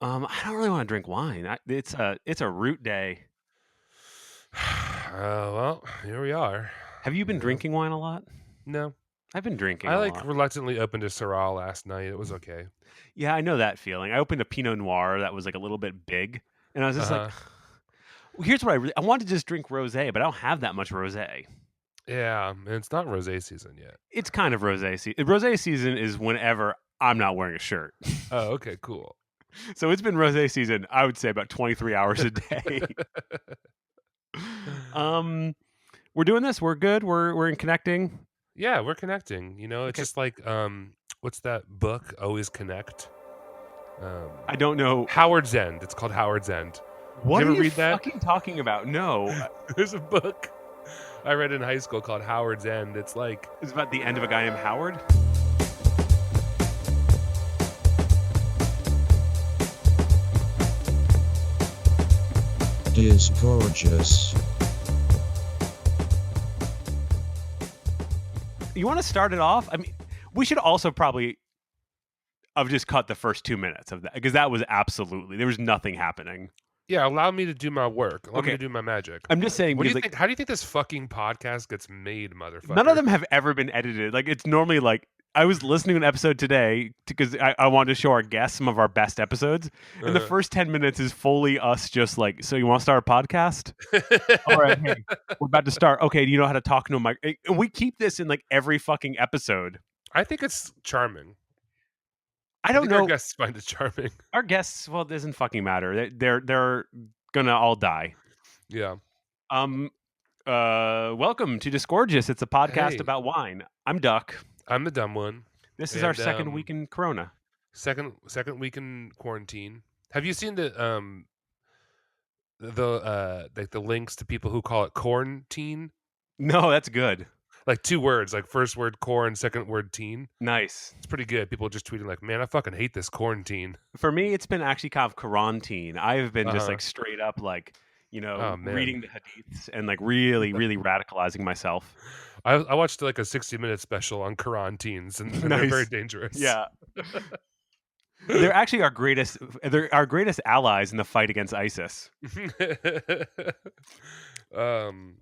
I don't really want to drink wine. It's a root day. Well, here we are. Have you You been know, drinking wine a lot? no, I've been drinking I a like lot. reluctantly opened a Syrah last night. It was okay. Yeah, I know that feeling. I opened a Pinot Noir that was like a little bit big, and I was Uh just like, huh. here's what I wanted to just drink rosé, but I don't have that much rosé. Yeah, and it's not rosé season yet. It's kind of rosé season. Rosé season is whenever I'm not wearing a shirt. Oh, okay, cool. So it's been rosé season. I would say about 23 hours a day. um, we're doing this. We're good. We're in connecting. Yeah, we're connecting. It's Okay. just like what's that book? Always Connect. I don't know. Howard's End. It's called Howard's End. Did What you are ever you read that? fucking talking about? No. There's a book I read in high school called Howard's End. It's like It's about the end of a guy named Howard. Disgorgeous. You want to start it off? I mean, we should also probably have just cut the first 2 minutes of that because that was absolutely there was nothing happening. yeah, allow me to do my work. Allow me Okay, to do my magic. I'm just saying What do because you like think? How do you think this fucking podcast gets made, none of motherfucker? them have ever been edited. Like it's normally like I was listening to an episode today because I wanted to show our guests some of our best episodes, and the Uh-huh. first 10 minutes is fully us just like, so you want to start a podcast? All right, hey, we're about to start. Okay, do you know how to talk to a mic? And we keep this in like every fucking episode. I think it's charming. I I don't think our know. guests find it charming. Our guests, well, it doesn't fucking matter. They're gonna all die. Yeah. Um. Welcome to Disgorgeous. It's a podcast Hey, about wine. I'm Duck. I'm the dumb one, This is our and second week in Corona. second week in quarantine. Have you seen the like the links to people who call it quarantine? No, that's good. Like 2 words, like first word corn, second word teen. Nice. It's pretty good. People just tweeting like, "Man, I fucking hate this quarantine." For me, it's been actually kind of quarantine. I've been just Uh-huh. like straight up like Oh man. reading the hadiths and like really really radicalizing myself. I watched like a 60-minute special on quarantines and they're very Nice. dangerous. Yeah. They're actually our greatest. They're our greatest allies in the fight against ISIS. um,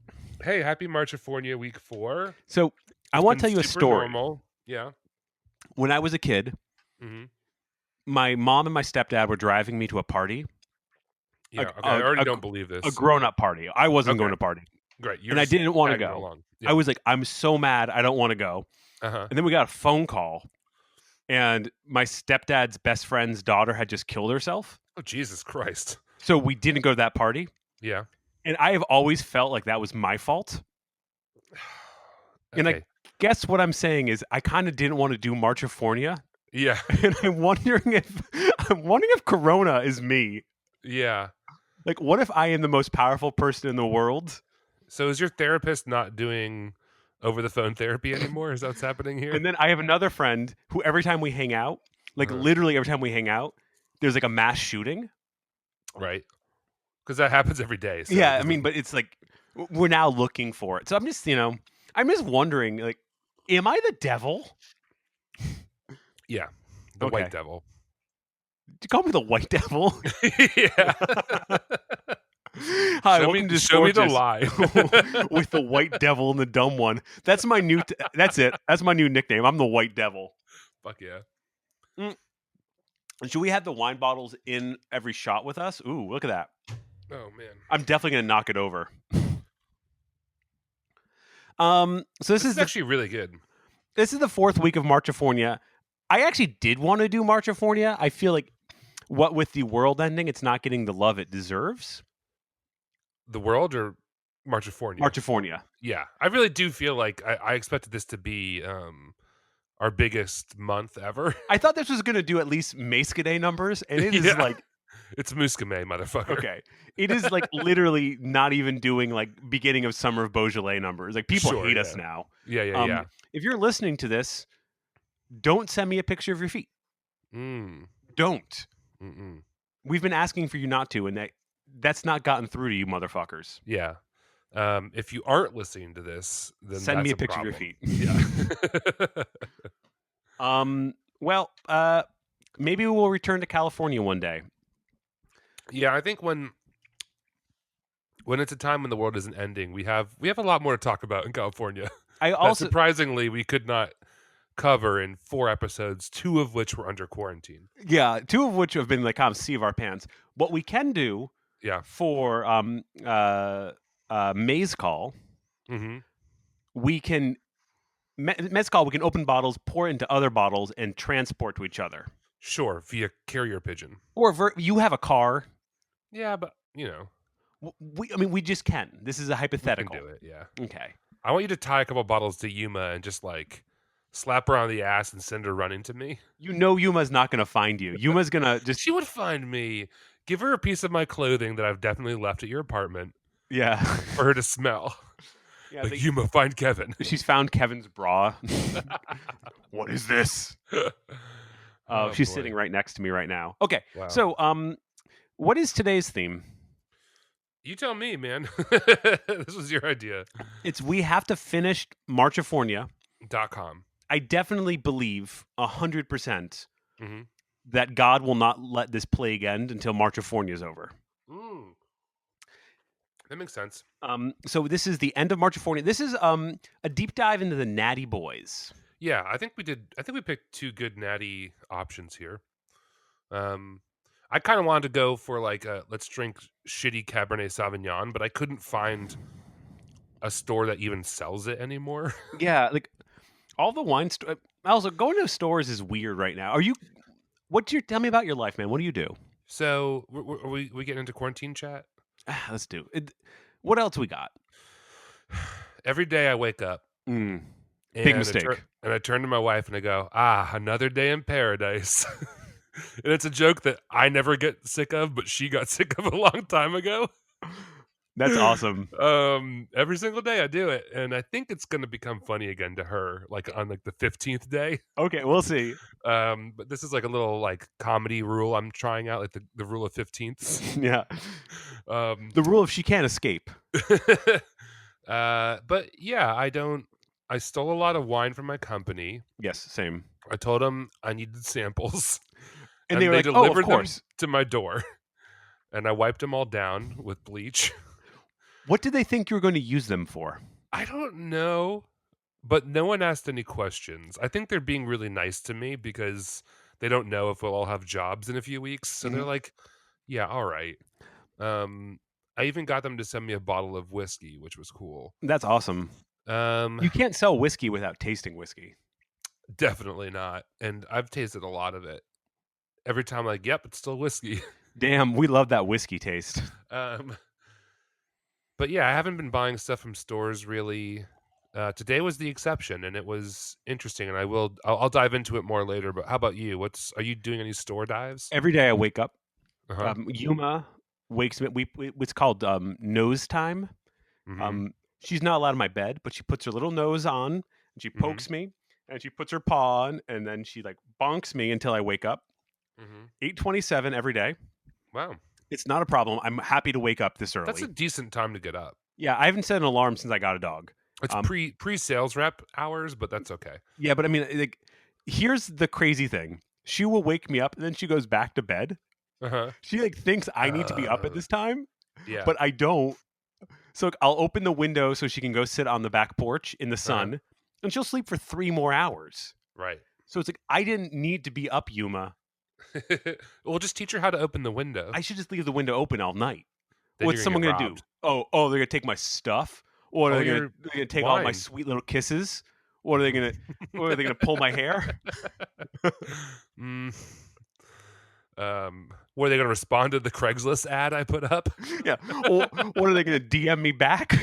hey, happy Marchifornia week 4. So I It's want been to tell you a super story. normal. Yeah. When I was a kid, hmm my mom and my stepdad were driving me to a party, a, Yeah. Okay. I a, already a, don't believe a this. grown-up party. I wasn't Okay. going to party, Great. You're and I just didn't want to tagging go. along. I Yeah. was like, I'm so mad. I don't want to go. Uh-huh. And then we got a phone call, and my stepdad's best friend's daughter had just killed herself. Oh, Jesus Christ. So we didn't go to that party. Yeah. And I have always felt like that was my fault. And I Okay. guess what I'm saying is I kind of didn't want to do Marchifornia. Yeah. And I'm wondering if Corona is me. Yeah. Like, what if I am the most powerful person in the world? So is your therapist not doing over the phone therapy anymore? Is that what's happening here? And then I have another friend who every time we hang out, like Uh-huh. literally every time we hang out, there's like a mass shooting. Right. Because that happens every day. So it Yeah, I doesn't- mean, but it's like we're now looking for it. So I'm just wondering, like, am I the devil? yeah. The Okay. white devil. You call me the white devil? Yeah. Hi, show welcome me, to show me the Disgorgeous lie. with the white devil and the dumb one. That's my new. That's it. That's my new nickname. I'm the white devil. Fuck yeah. Should we have the wine bottles in every shot with us? Ooh, look at that. Oh man. I'm definitely gonna knock it over. So This is actually really good. this is the fourth week of Marchifornia. I actually did want to do Marchifornia. I feel like what with the world ending, it's not getting the love it deserves. The world or Marchifornia? Marchifornia. Yeah. I really do feel like I expected this to be our biggest month ever. I thought this was gonna do at least Mescaday numbers, and it is Yeah. like It's Muscame, motherfucker. okay. It is like literally not even doing like beginning of summer of Beaujolais numbers. Like people Sure, hate us yeah. now. Yeah, yeah. If you're listening to this, don't send me a picture of your feet. Mm. Don't. Mm-mm. We've been asking for you not to, and that's not gotten through to you, motherfuckers. Yeah. If you aren't listening to this, then Send me that's a picture problem. of your feet. Yeah. Well, Maybe we'll return to California one day. Yeah, I think when it's a time when the world isn't ending, we have a lot more to talk about in California. I That also surprisingly we could not cover in 4 episodes, 2 of which were under quarantine. Yeah, 2 of which have been like kind of seat of our pants. What we can do Yeah. for mezcal, Mm-hmm. we can mezcal. We can open bottles, pour it into other bottles, and transport to each other. Sure, via carrier pigeon. Or you have a car. Yeah, but you know, we just can. This is a we hypothetical. can do it. Yeah. Okay. I want you to tie a couple bottles to Yuma and just like slap her on the ass and send her running to me. You know Yuma's not going to find you. Yuma's going to just... She would find me. Give her a piece of my clothing that I've definitely left at your apartment. Yeah. For her to smell. Yeah, like, Yuma, find Kevin. She's found Kevin's bra. What is this? She's sitting right next to me right now. Okay. Wow. So, what is today's theme? You tell me, man. This was your idea. We have to finish Marchifornia.com. I definitely believe 100% that God will not let this plague end until Marchifornia is over. That makes sense. So this is the end of Marchifornia. This is a deep dive into the Natty Boys. Yeah, I think we did. I think we picked 2 good natty options here. I kind of wanted to go for like let's drink shitty Cabernet Sauvignon, but I couldn't find a store that even sells it anymore. Yeah, like all the wine stores. Also, going to stores is weird right now. Tell me about your life, man. What do you do? So, are we getting into quarantine chat? Let's do it. What else we got? Every day I wake up. Big mistake. I turn to my wife and I go, another day in paradise. And it's a joke that I never get sick of, but she got sick of a long time ago. That's awesome. Every single day I do it, and I think it's going to become funny again to her, like on like the 15th day. Okay, we'll see. But this is like a little like comedy rule I'm trying out, like the rule of 15ths. Yeah. The rule of she can't escape. But yeah, I stole a lot of wine from my company. Yes, same. I told them I needed samples. And they were like, delivered of course. them to my door. And I wiped them all down with bleach. What did they think you were going to use them for? I don't know. But no one asked any questions. I think they're being really nice to me because they don't know if we'll all have jobs in a few weeks. So they're like, yeah, all right. I even got them to send me a bottle of whiskey, which was cool. That's awesome. You can't sell whiskey without tasting whiskey. Definitely not. And I've tasted a lot of it. Every time I'm like, yep, it's still whiskey. Damn, we love that whiskey taste. But yeah, I haven't been buying stuff from stores really. Today was the exception, and it was interesting. And I'll dive into it more later. But how about you? Are you doing any store dives? Every day I wake up. Yuma wakes me. It's called nose time. She's not allowed in my bed, but she puts her little nose on and she pokes me, and she puts her paw on, and then she like bonks me until I wake up. 8:27 every day. Wow. It's not a problem. I'm happy to wake up this early. That's a decent time to get up. Yeah, I haven't set an alarm since I got a dog. It's pre-sales rep hours, but that's okay. Yeah, but I mean, like, here's the crazy thing. She will wake me up, and then she goes back to bed. She like thinks I need to be up at this time. Yeah. But I don't. So I'll open the window so she can go sit on the back porch in the sun, and she'll sleep for 3 more hours. Right. So it's like, I didn't need to be up, Yuma. Well, just teach her how to open the window. I should just leave the window open all night. Then what's someone going to do? Oh, they're going to take my stuff? Or are they going to take all my sweet little kisses? Or are they going to pull my hair? Were they going to respond to the Craigslist ad I put up? Yeah. Or are they going to DM me back?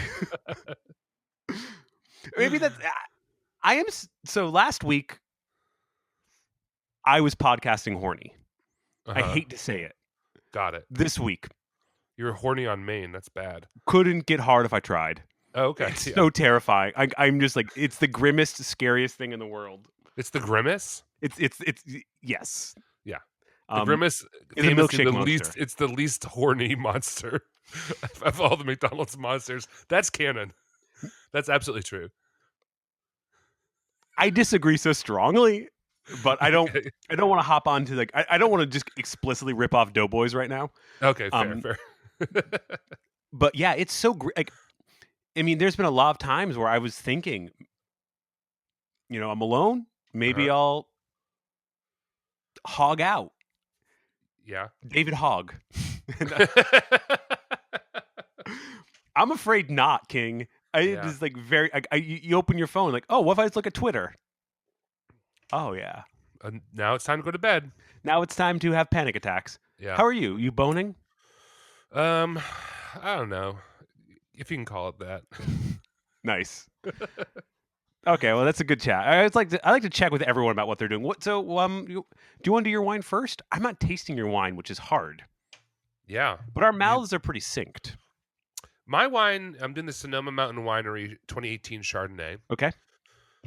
Maybe that's... So last week, I was podcasting horny. I hate to say it. Got it. This week. You're horny on Maine. That's bad. Couldn't get hard if I tried. Oh, okay. It's so terrifying. I'm just like, it's the grimmest, scariest thing in the world. It's the grimace? It's yes. Yeah. The grimace is a milkshake monster. It's the least horny monster of all the McDonald's monsters. That's canon. That's absolutely true. I disagree so strongly. but I don't want to hop onto like I don't want to just explicitly rip off Doughboys right now. Okay, fair. But yeah, it's so great. Like, I mean, there's been a lot of times where I was thinking, I'm alone. Maybe I'll hog out. Yeah. David Hogg. I'm afraid not, King. It is like very. You open your phone, like, oh, what if I just look at Twitter? Oh yeah. Now it's time to go to bed. Now it's time to have panic attacks. Yeah. How are you? You boning? I don't know if you can call it that. Nice. Okay, well that's a good chat. I like to check with everyone about what they're doing. Do you want to do your wine first? I'm not tasting your wine, which is hard. Yeah, but our mouths are pretty synced. My wine, I'm doing the Sonoma Mountain Winery 2018 Chardonnay. Okay.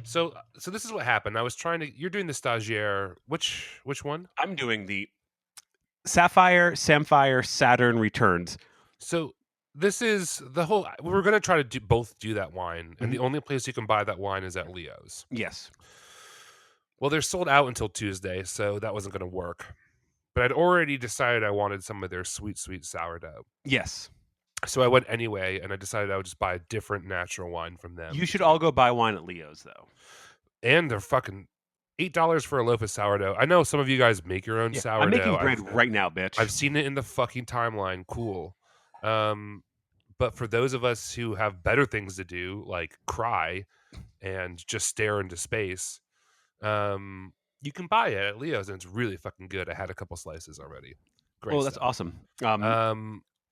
So this is what happened. You're doing the Stagiare. Which one? I'm doing the Sapphire, Samphire, Saturn Returns. So this is the whole. We're going to try to both do that wine, and the only place you can buy that wine is at Leo's. Yes. Well, they're sold out until Tuesday, so that wasn't going to work. But I'd already decided I wanted some of their sweet sourdough. Yes. So I went anyway, and I decided I would just buy a different natural wine from them. You should all go buy wine at Leo's, though. And they're fucking $8 for a loaf of sourdough. I know some of you guys make your own sourdough. I'm making bread right now, bitch. I've seen it in the fucking timeline. Cool. But for those of us who have better things to do, like cry and just stare into space, you can buy it at Leo's, and it's really fucking good. I had a couple slices already. Great. Oh, that's awesome.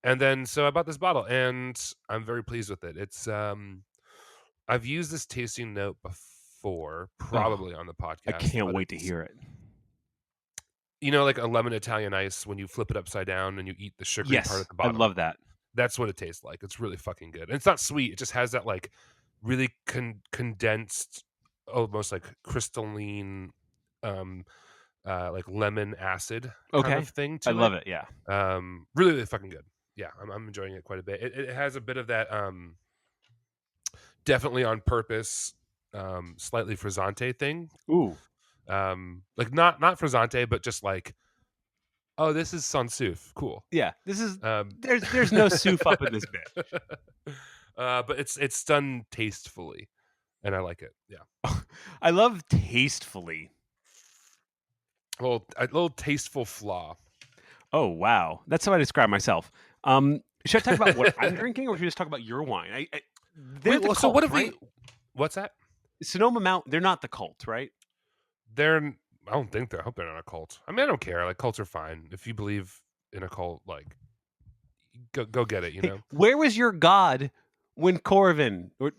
And then so I bought this bottle, and I'm very pleased with it. It's I've used this tasting note before, probably on the podcast. I can't wait to hear it. You know, like a lemon Italian ice when you flip it upside down and you eat the sugary part at the bottom. I love that. That's what it tastes like. It's really fucking good. And it's not sweet. It just has that like really condensed, almost like crystalline, like lemon acid kind of thing to it. I love it. Yeah. Really, really fucking good. Yeah, I'm enjoying it quite a bit. It has a bit of that, definitely on purpose, slightly frizzante thing. Ooh. Like not frizzante, but just like, oh, this is sans souf. Cool. Yeah, this is. There's no souf up in this bitch. But it's done tastefully, and I like it. Yeah. I love tastefully. A little tasteful flaw. Oh wow, that's how I describe myself. Should I talk about what I'm drinking, or should we just talk about your wine? So what if we? What's that? Sonoma Mountain. They're not the cult, right? I don't think they're. I hope they're not a cult. I mean, I don't care. Like cults are fine. If you believe in a cult, like go get it. You know. Where was your god when Corvin when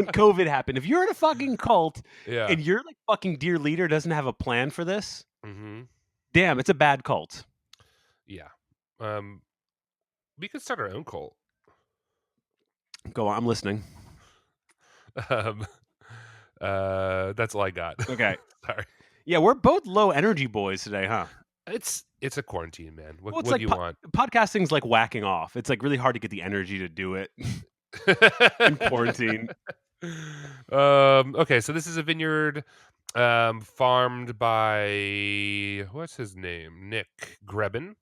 COVID happened? If you're in a fucking cult, and your like fucking dear leader doesn't have a plan for this, damn, it's a bad cult. Yeah. We could start our own cult. Go on, I'm listening. That's all I got. Okay. Sorry. Yeah, we're both low energy boys today, huh? It's a quarantine, man. What like do you want? Podcasting's like whacking off. It's like really hard to get the energy to do it in quarantine. Okay, so this is a vineyard farmed by what's his name? Nick Grebin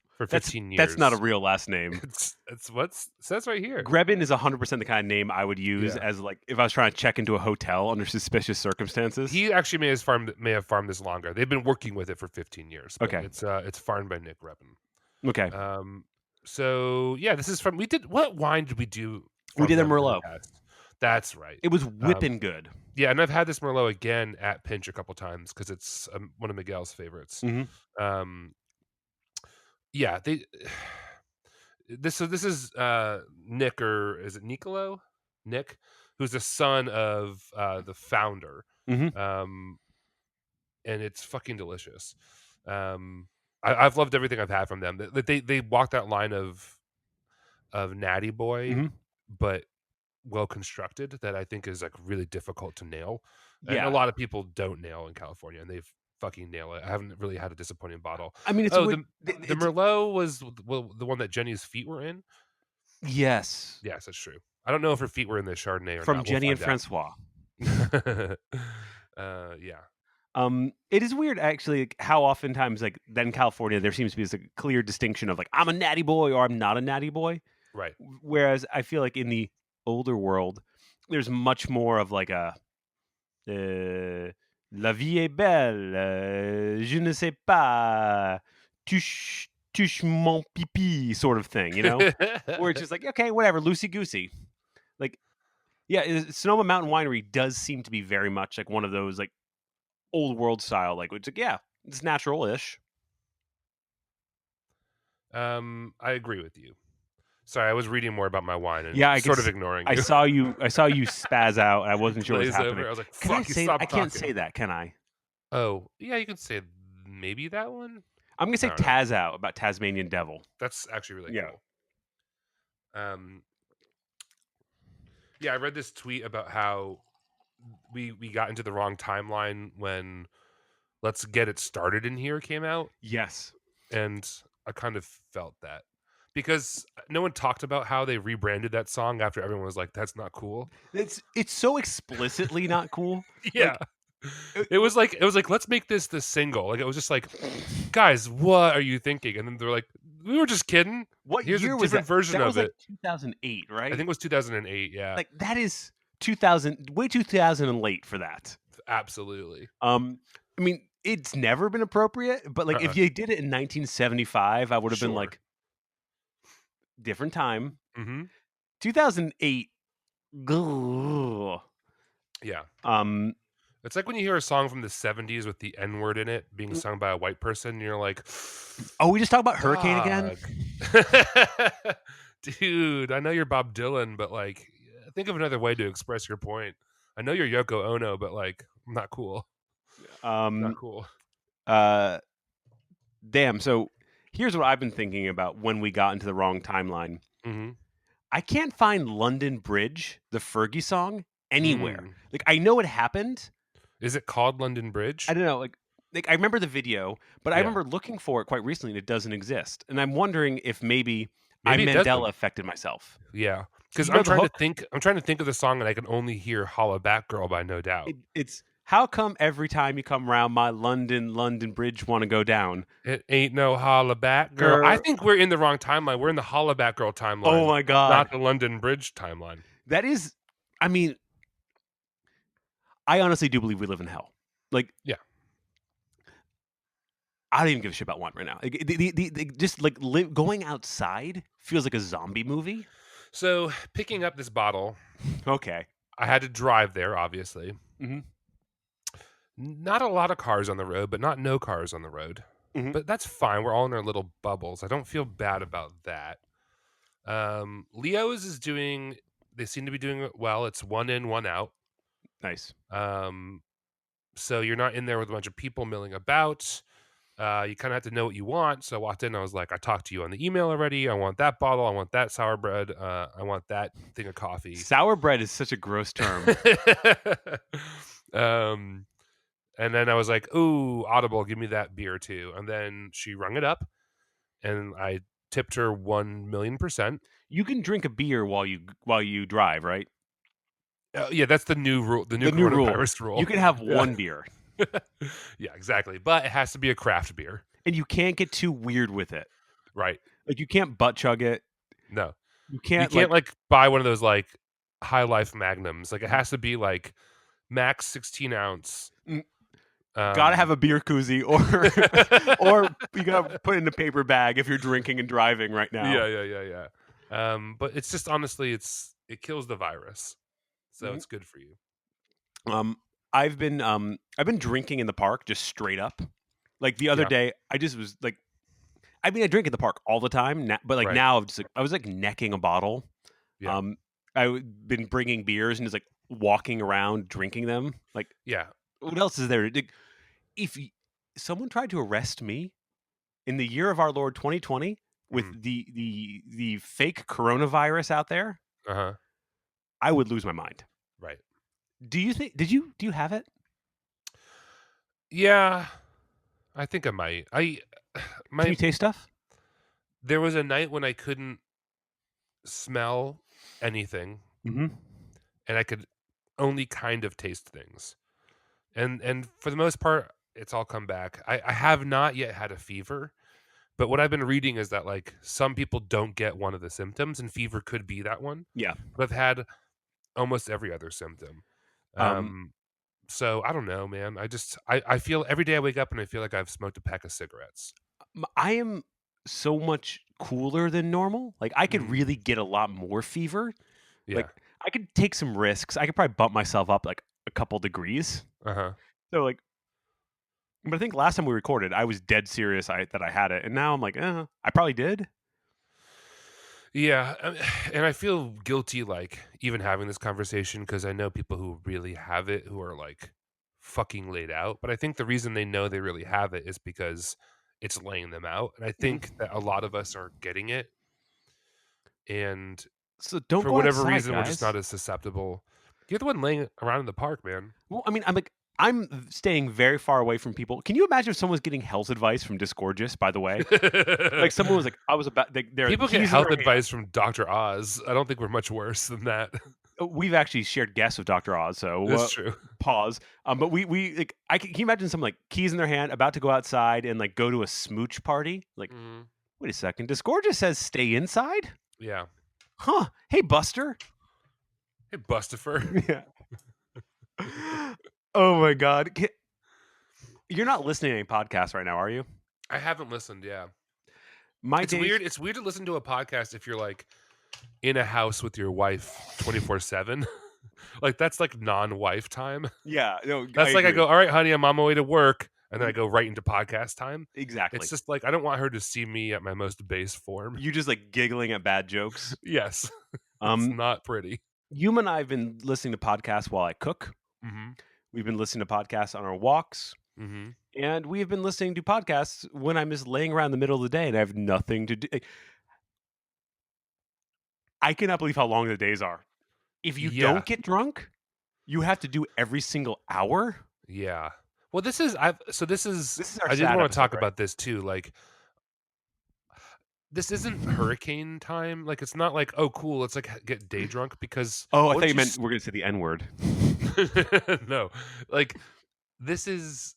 for 15 years. That's not a real last name. It's what's says right here. Grebin is 100% the kind of name I would use as like if I was trying to check into a hotel under suspicious circumstances. He actually may have farmed this longer. They've been working with it for 15 years. Okay. It's farmed by Nick Grebin. Okay. So yeah, this is from what wine did we do? We did a Merlot. That's right. It was whipping good. Yeah, and I've had this Merlot again at Pinch a couple times because it's one of Miguel's favorites. Yeah, this is Nick, or is it Nicolo? Nick, who's the son of the founder. And it's fucking delicious. I've loved everything I've had from them. They walked that line of Natty Boy, but well constructed, that I think is like really difficult to nail. And a lot of people don't nail in California, and they've fucking nail it. I haven't really had a disappointing bottle. I mean, the Merlot was the one that Jenny's feet were in. Yes, that's true. I don't know if her feet were in the Chardonnay or from not. Jenny and Francois. Yeah. It is weird actually like, how oftentimes like then in California there seems to be this like, clear distinction of like I'm a natty boy or I'm not a natty boy. Right. Whereas I feel like in the older world, there's much more of like a la vie est belle, je ne sais pas, touche mon pipi sort of thing, you know? Where it's just like, okay, whatever, loosey goosey. Like, yeah, Sonoma Mountain Winery does seem to be very much like one of those like old world style, like it's like, yeah, it's natural ish. I agree with you. Sorry, I was reading more about my wine and Yeah, sort of ignoring I you. saw you. I saw you spaz out. And I wasn't sure what was Glaze over. happening. I was like, Can I "Fuck, you say? I stop can't talking." say that, can I? Oh, yeah, you can say maybe that one. I'm gonna I say don't know. Taz out about Tasmanian Devil. That's actually really Yeah. cool. Um, yeah, I read this tweet about how we got into the wrong timeline when "Let's Get It Started in Here" came out, Yes. and I kind of felt that because no one talked about how they rebranded that song after everyone was like, "That's not cool." It's so explicitly not cool. Yeah. Like, uh, It was like, "Let's make this the single." Like, it was just like, "Guys, what are you thinking?" And then they're like, "We were just kidding. what Here's a year was different that? version That of was like it." 2008, I think right? it was 2008, yeah. Like that is 2000, way 2000 and late for that. Absolutely. I mean, it's never been appropriate, but like if Uh-uh. you did it in 1975, I would have been Sure. like different time. Mhm. 2008. Ugh. Yeah. Um, It's like when you hear a song from the '70s with the N word in it being mm, sung by a white person, and you're like, oh, we just talked about Hurricane again? "Dog." Dude, I know you're Bob Dylan, but, like, think of another way to express your point. I know you're Yoko Ono, but, like, not cool. Not Um, cool. uh, damn. So here's what I've been thinking about when we got into the wrong timeline. Mhm. I can't find London Bridge, the Fergie song, anywhere. Mm. Like I know it happened. Is it called London I Bridge? don't know. Like I remember the video, but I Yeah. remember looking for it quite recently and it doesn't exist. And I'm wondering if maybe I Maybe it Mandela doesn't. affected myself. Yeah, So because you know the hook? I'm trying to think of the song, and I can only hear "Holla Back Girl" by No Doubt. It's how come every time you come round my London Bridge want to go down? It ain't no holla back girl. I Girl. think we're in the wrong timeline. We're in the holla back girl Oh timeline, my not god. the London Bridge timeline. That is I mean, I honestly do believe we live in hell. Like Yeah. I don't even give a shit about wine right now. Like, just like going outside feels like a zombie movie. So, picking up this bottle, Okay. I had to drive there, obviously. Hmm. Not a lot of cars on the road, but not no cars on the road. Hmm. But that's fine. We're all in our little bubbles. I don't feel bad about that. Leo's is doing, they seem to be doing it well. It's one in, one out. Nice. Um, so you're not in there with a bunch of people milling about. You kind of have to know what you want. So I walked in. I was like, I talked to you on the email already. I want that bottle. I want that sour bread. I want that thing of coffee. Sour bread is such a gross term. um, and then I was like, ooh, Audible, give me that beer too. And then she rung it up, and I tipped her 1,000,000%. You can drink a beer while you drive, right? Yeah, that's the new rule, the new The new rule. coronavirus You rule. can have Yeah. one beer, Yeah, exactly. But it has to be a craft beer, and you can't get too weird with it. right? Like you can't butt chug it. No. You You can't can't like like buy one of those like High Life Magnums. Like it has to be like max 16 ounce. mm, gotta have Um, a beer koozie, or or you gotta put it in a paper bag if you're drinking and driving right now. yeah, yeah, yeah, yeah. But it's just honestly, it kills the virus, so Mhm. it's good for you. Um, I've been drinking in the park just straight up. Like the other Yeah, day, I just was like, I mean, I drink at the park all the time, but like right. now, I've just like I was like necking a bottle. Yeah, Um, been bringing beers and just like walking around drinking them. Like, yeah. what else is there? Like, if someone tried to arrest me in the year of our Lord 2020 with Mhm. the fake coronavirus out there, Uh huh. I would lose my mind. Right. Do you think? Do you have it? Yeah, I think I might. Can My you taste stuff? there was a night when I couldn't smell anything, Mm-hmm. and I could only kind of taste things. And for the most part, it's all come back. I have not yet had a fever, but what I've been reading is that, like, some people don't get one of the symptoms, and fever could be that one, Yeah. but I've had almost every other symptom. Um, So I don't know, man. I feel every day I wake up and I feel like I've smoked a pack of cigarettes. I am so much cooler than normal. Like, I could Mhm. really get a lot more fever. Like, Yeah. I could take some risks. I could probably bump myself up like a couple degrees. Uh-huh. So like, but I think last time we recorded, I was dead serious that I had it, and now I'm like, I probably did. Yeah, and I feel guilty, like, even having this conversation because I know people who really have it who are, like, fucking laid out, but I think the reason they know they really have it is because it's laying them out, and I think Mhm. that a lot of us are getting it, and So don't for go whatever outside, reason, we're just guys. not as susceptible. You're the one laying around in the park, man. Well, I mean, I'm staying very far away from people. Can you imagine if someone was getting health advice from Disgorgeous? By the way, like someone was like, I was about their People get keys in health their hand. advice from Dr. Oz. I don't think we're much worse than that. We've actually shared guests with Dr. Oz, so It's true. pause. But we like, can you imagine some like keys in their hand, about to go outside and like go to a smooch party? Like, Mhm. wait a second, Disgorgeous says stay inside, Yeah. huh? Hey, Buster. Hey, Bustifer. Yeah. Oh my God, you're not listening to any podcasts right now, are you? I haven't listened, yeah. My It's days. weird it's weird to listen to a podcast if you're, like, in a house with your wife 24/7. Like, that's, like, non-wife time. Yeah, no, I That's like I agree. go, "Alright, honey, I'm on my way to work," and then I Mhm. go right into podcast time. It's Exactly. just, like, I don't want her to see me at my most base form. You just like giggling at bad jokes. Yes. It's Um, not pretty. you and I have been listening to podcasts while I cook. Mhm. We've been listening to podcasts on our walks. Mhm. And we have been listening to podcasts when I'm just laying around in the middle of the day and I have nothing to do. I cannot believe how long the days are. If you Yeah. don't get drunk, you have to do every single hour. Yeah. Well, this is I've so this is This is our I did sad wanna episode, talk right? about this too, like, this isn't hurricane time, like, it's not like, "Oh, cool, let's, like, get day drunk," because Oh, I thought once you you meant s we're going to say the N word. No, like, this is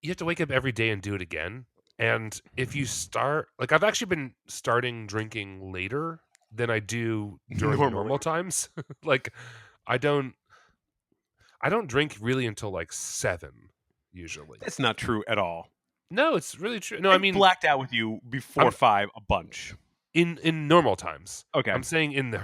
you have to wake up every day and do it again, and if you start like, I've actually been starting drinking later than I do during Normally. normal times. Like, I don't I don't drink really until, like, 7, usually. That's not true at all. No, it's really true. No, I I've mean, blacked out with you before I'm 5 a bunch. in normal times. Okay. I'm saying in the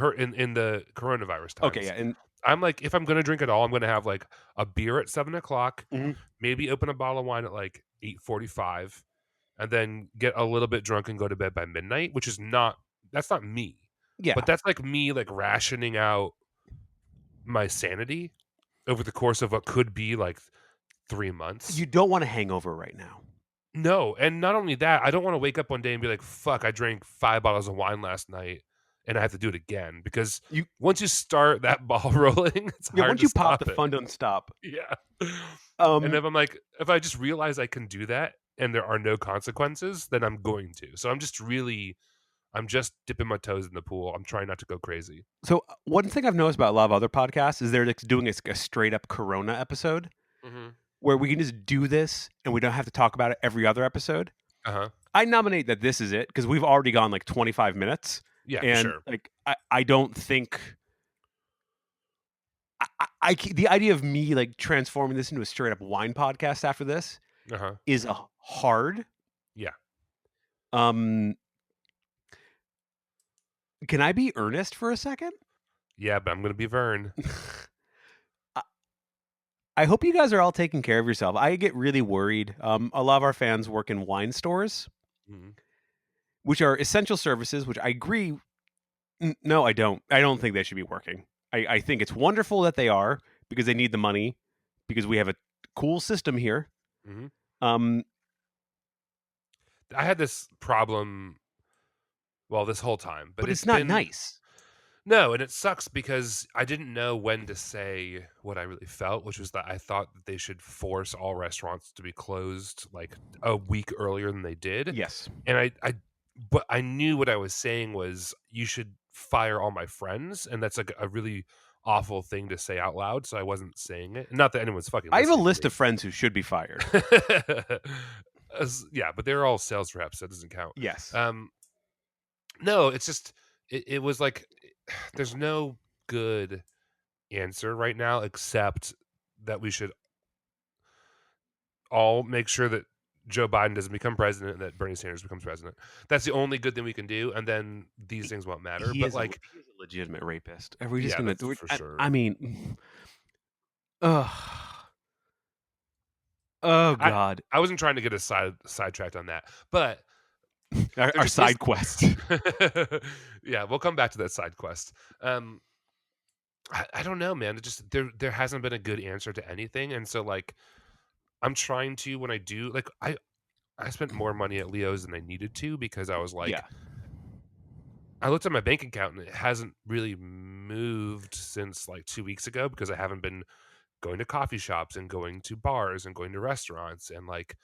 coronavirus Okay, times. yeah, and I'm like, if I'm gonna drink at all, I'm gonna have, like, a beer at 7 o'clock, mhm, maybe open a bottle of wine at, like, 8:45, and then get a little bit drunk and go to bed by midnight, which is not that's not me. But yeah. that's, like, me, like, rationing out my sanity over the course of what could be, like, 3 months. You don't want a hangover right now. No, and not only that, I don't wanna wake up one day and be like, "Fuck, I drank 5 bottles of wine last night, and I have to do it again," because You once you start that ball rolling, it's Yeah, hard once to you pop, the stop it. fun don't stop. Yeah. And Um, if I just realize I can do that and there are no consequences, then I'm going to. So I'm just dipping my toes in the pool. I'm trying not to go crazy. so, one thing I've noticed about a lot of other podcasts is they're, like, doing a straight up Corona episode Mhm. where we can just do this and we don't have to talk about it every other episode. Uh-huh. I nominate that this is it because we've already gone, like, 25 minutes, Yeah, for and, sure. like, I don't think the idea of me, like, transforming this into a straight up wine podcast after this Uh-huh. is, hard. Yeah. Um, can I be earnest for a second? Yeah, but I'm gonna be Vern. I I hope you guys are all taking care of yourself. I get really worried. A lot of our fans work in wine stores, Mhm. which are essential services, which I agree. No, I don't. I don't think they should be working. I think it's wonderful that they are because they need the money because we have a cool system here. Mhm. Um, I had this problem, well, this whole time, but but it's it's not been nice. no, and it sucks because I didn't know when to say what I really felt, which was that I thought that they should force all restaurants to be closed like a week earlier than they did. Yes. And but I knew what I was saying was you should fire all my friends. And that's like a really awful thing to say out loud, so I wasn't saying it. Not that anyone's fucking I have a listening list to of friends who should be fired. yeah, but they're all sales reps, so it doesn't count. Yes. No, it's just it was like there's no good answer right now except that we should all make sure that Joe Biden doesn't become president and that Bernie Sanders becomes president. That's the only good thing we can do, and then these things won't matter. But like, he is a legitimate rapist. Are we just yeah, gonna? that's for sure. I mean, ugh. Oh God. I wasn't trying to get a sidetracked on that, but Our side quest. Yeah, we'll come back to that side quest. I don't know, man. It just there hasn't been a good answer to anything, and so like I'm trying to when I do like I spent more money at Leo's than I needed to because I was like, Yeah. I looked at my bank account and it hasn't really moved since like 2 weeks ago because I haven't been going to coffee shops and going to bars and going to restaurants and like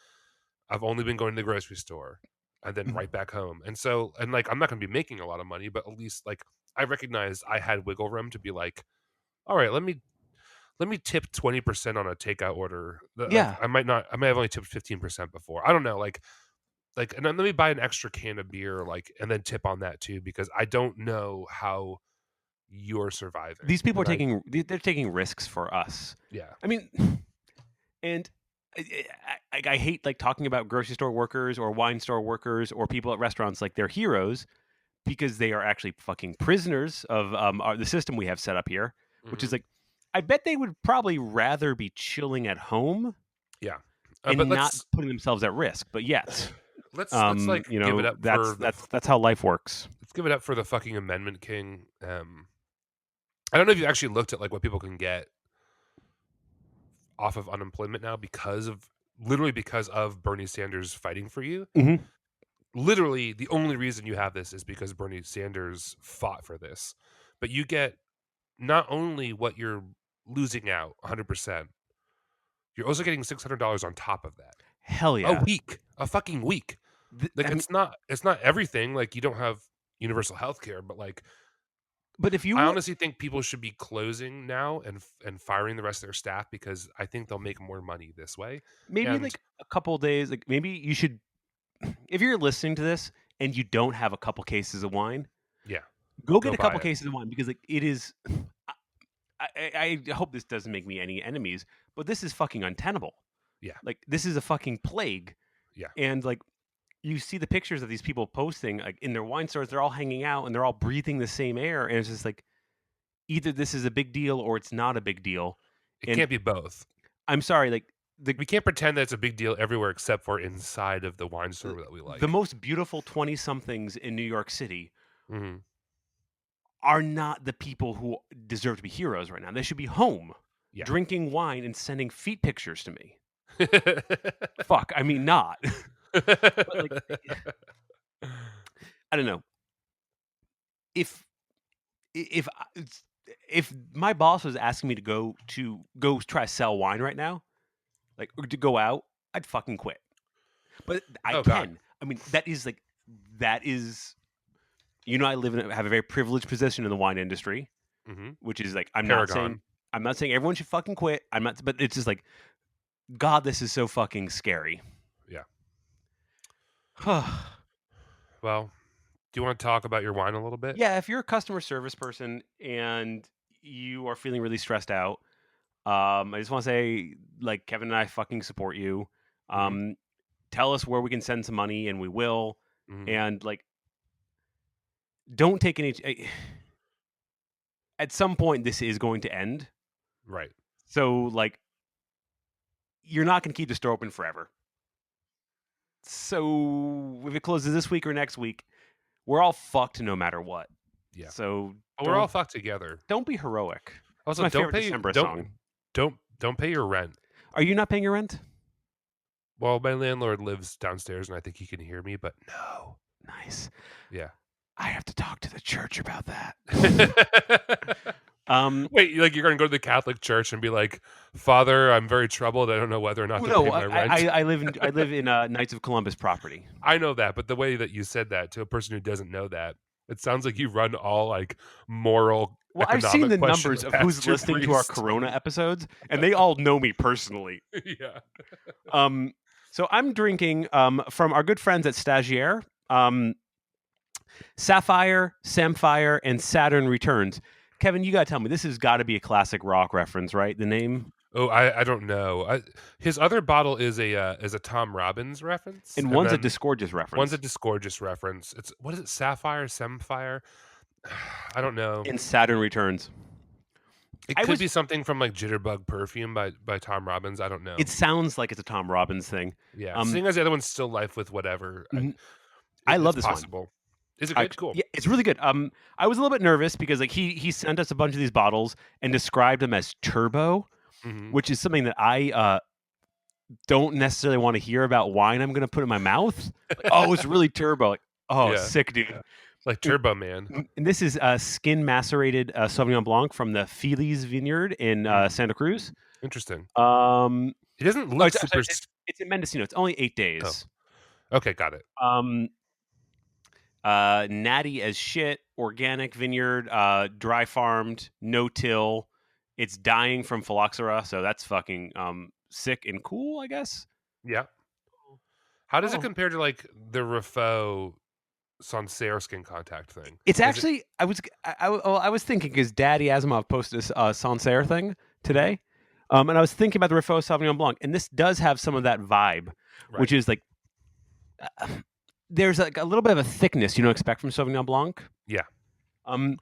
I've only been going to the grocery store and then right back home. And so and like I'm not going to be making a lot of money, but at least like I recognized I had wiggle room to be like, all right, let me tip 20% on a takeout order. Like Yeah. I might have only tipped 15% before. I don't know, like and then let me buy an extra can of beer like and then tip on that too because I don't know how you're surviving. These people And are they're taking risks for us. yeah. I mean, and I hate like talking about grocery store workers or wine store workers or people at restaurants like they're heroes because they are actually fucking prisoners of the system we have set up here, which is like, I bet they would probably rather be chilling at home, yeah, and but not putting themselves at risk. But yet, let's like you give know, it up that's for that's how life works. let's give it up for the fucking Amendment King. I don't know if you actually looked at like what people can get off of unemployment now because of Bernie Sanders fighting for you. Mm-hmm. Literally, the only reason you have this is because Bernie Sanders fought for this. But you get not only what you're losing out 100%, you're also getting $600 on top of that. Hell yeah, A fucking week. Like it's not everything. Like you don't have universal health care, but like but if you I honestly think people should be closing now and firing the rest of their staff because I think they'll make more money this way. maybe And like a couple of days, like maybe you should, if you're listening to this and you don't have a couple cases of wine, yeah, go get a buy couple it. cases of wine because like it is. I hope this doesn't make me any enemies, but this is fucking untenable. Yeah. Like this is a fucking plague. Yeah. And like you see the pictures of these people posting like in their wine stores, they're all hanging out and they're all breathing the same air, and it's just like either this is a big deal or it's not a big deal. It can't be both. I'm sorry, like we can't pretend that it's a big deal everywhere except for inside of the wine store that we like. The most beautiful 20-somethings in New York City mm-hmm. are not the people who deserve to be heroes right now. They should be home, drinking wine and sending feet pictures to me. Fuck, I mean not. But like, I don't know. If my boss was asking me to go try to sell wine right now, like or to go out, I'd fucking quit. But I can. God. I mean, that is. You know, I have a very privileged position in the wine industry, which is like I'm not saying everyone should fucking quit. I'm not, but it's just like, God, this is so fucking scary. Yeah. Well, do you want to talk about your wine a little bit? Yeah, if you're a customer service person and you are feeling really stressed out, I just want to say, like, Kevin and I fucking support you. Tell us where we can send some money, and we will. And like, don't take any. At some point, this is going to end, right? So, like, you're not going to keep the store open forever. So, if it closes this week or next week, we're all fucked no matter what. Yeah. So we're all fucked together. Don't be heroic. Also, my favorite December song. Don't pay your rent. Are you not paying your rent? Well, my landlord lives downstairs, and I think he can hear me. But no. Nice. Yeah. I have to talk to the church about that. Wait, like you're going to go to the Catholic Church and be like, "Father, I'm very troubled. I don't know whether or not to pay my rent." I live in Knights of Columbus property. I know that, but the way that you said that to a person who doesn't know that, It sounds like you run all like moral, Well, I've seen economic the numbers questions of who's past your listening to our priest. Corona episodes, and they all know me personally. Yeah. So I'm drinking from our good friends at Stagiare, Sapphire, Samphire, and Saturn Returns. Kevin, you gotta tell me, this has got to be a classic rock reference, right? The name, Oh, I don't know. His other bottle is a Tom Robbins reference, and and one's a then Disgorgeous one's a reference, Disgorgeous reference. It's what is it? Sapphire, Samphire? I don't know. and Saturn Returns. It I could was. be something from like Jitterbug Perfume by Tom Robbins. I don't It know. sounds like it's a Tom Robbins thing. Yeah, Um, seeing as the other one's Still Life with Whatever, mhm. I love it's this wine. possible. Is it good? Cool. Yeah, it's really good. I was a little bit nervous because like he sent us a bunch of these bottles and described them as turbo, Hmm. which is something that I don't necessarily want to hear about wine I'm going to put in my mouth. Like, oh, it's really turbo. Like, oh, Yeah, sick, dude. like Turbo Man. And this is skin macerated Sauvignon Blanc from the Feliz Vineyard in Mm, Santa Cruz. interesting. Um, He doesn't oh, look it's, I'm super. sorry, it's in Mendocino. It's only 8 days. Okay, got it. Um, natty as shit, organic vineyard, dry farmed, no till. It's dying from phylloxera, so that's fucking sick and cool, I guess. Yeah. How does it Oh, compare to like the Raffaut Sancerre skin contact thing? it's Is it? actually I was thinking because Daddy Asimov posted this Sancerre thing Mhm. today, and I was thinking about the Raffaut Sauvignon Blanc, and this does have some of that vibe, Right. which is like there's like a little bit of a thickness you don't expect from Sauvignon Blanc. Yeah. Um,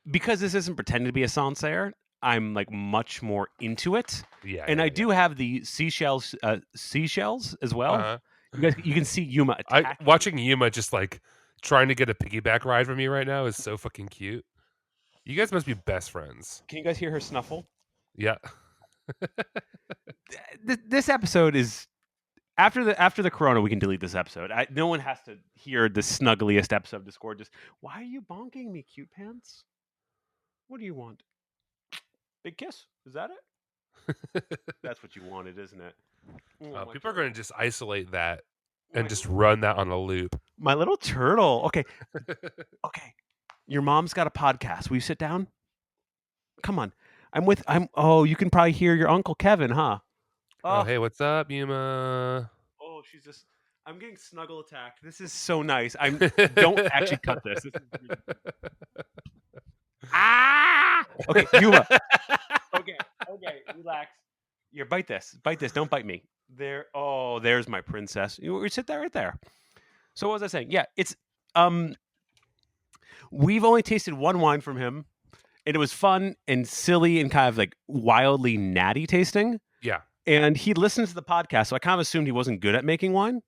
because this isn't pretending to be a Sancerre, I'm like much more into it, Yeah. and Yeah. I Yeah. do have the seashells as well. Uh, You can see Yuma I attacking. watching Yuma just like trying to get a piggyback ride from you right now is so fucking cute. You guys must be best friends. Can you guys hear her snuffle? Yeah. This episode is after the Corona. We can delete this episode. No one has to hear the snuggliest episode of Disgorgeous. Why are you bonking me, cute pants? What do you want? Big kiss? Is that it? That's what you wanted, isn't it? Oh, People are going to just isolate that and my, just run that on a loop. my little turtle. Okay, okay. Your mom's got a podcast. Will you sit down? Come on. Oh, you can probably hear your Uncle Kevin, huh? Oh, Oh, hey, what's up, Yuma? oh, she's just I'm getting snuggle attacked. This is so nice. Don't actually cut this. This is really, ah! Okay, Yuma. Okay, relax. Here, bite this. Bite this. Don't bite me. There. Oh, there's my princess. You sit there right there. So what was I saying? Yeah, it's we've only tasted one wine from him, and it was fun and silly and kind of like wildly natty tasting. Yeah. And he listened to the podcast, so I kind of assumed he wasn't good at making wine,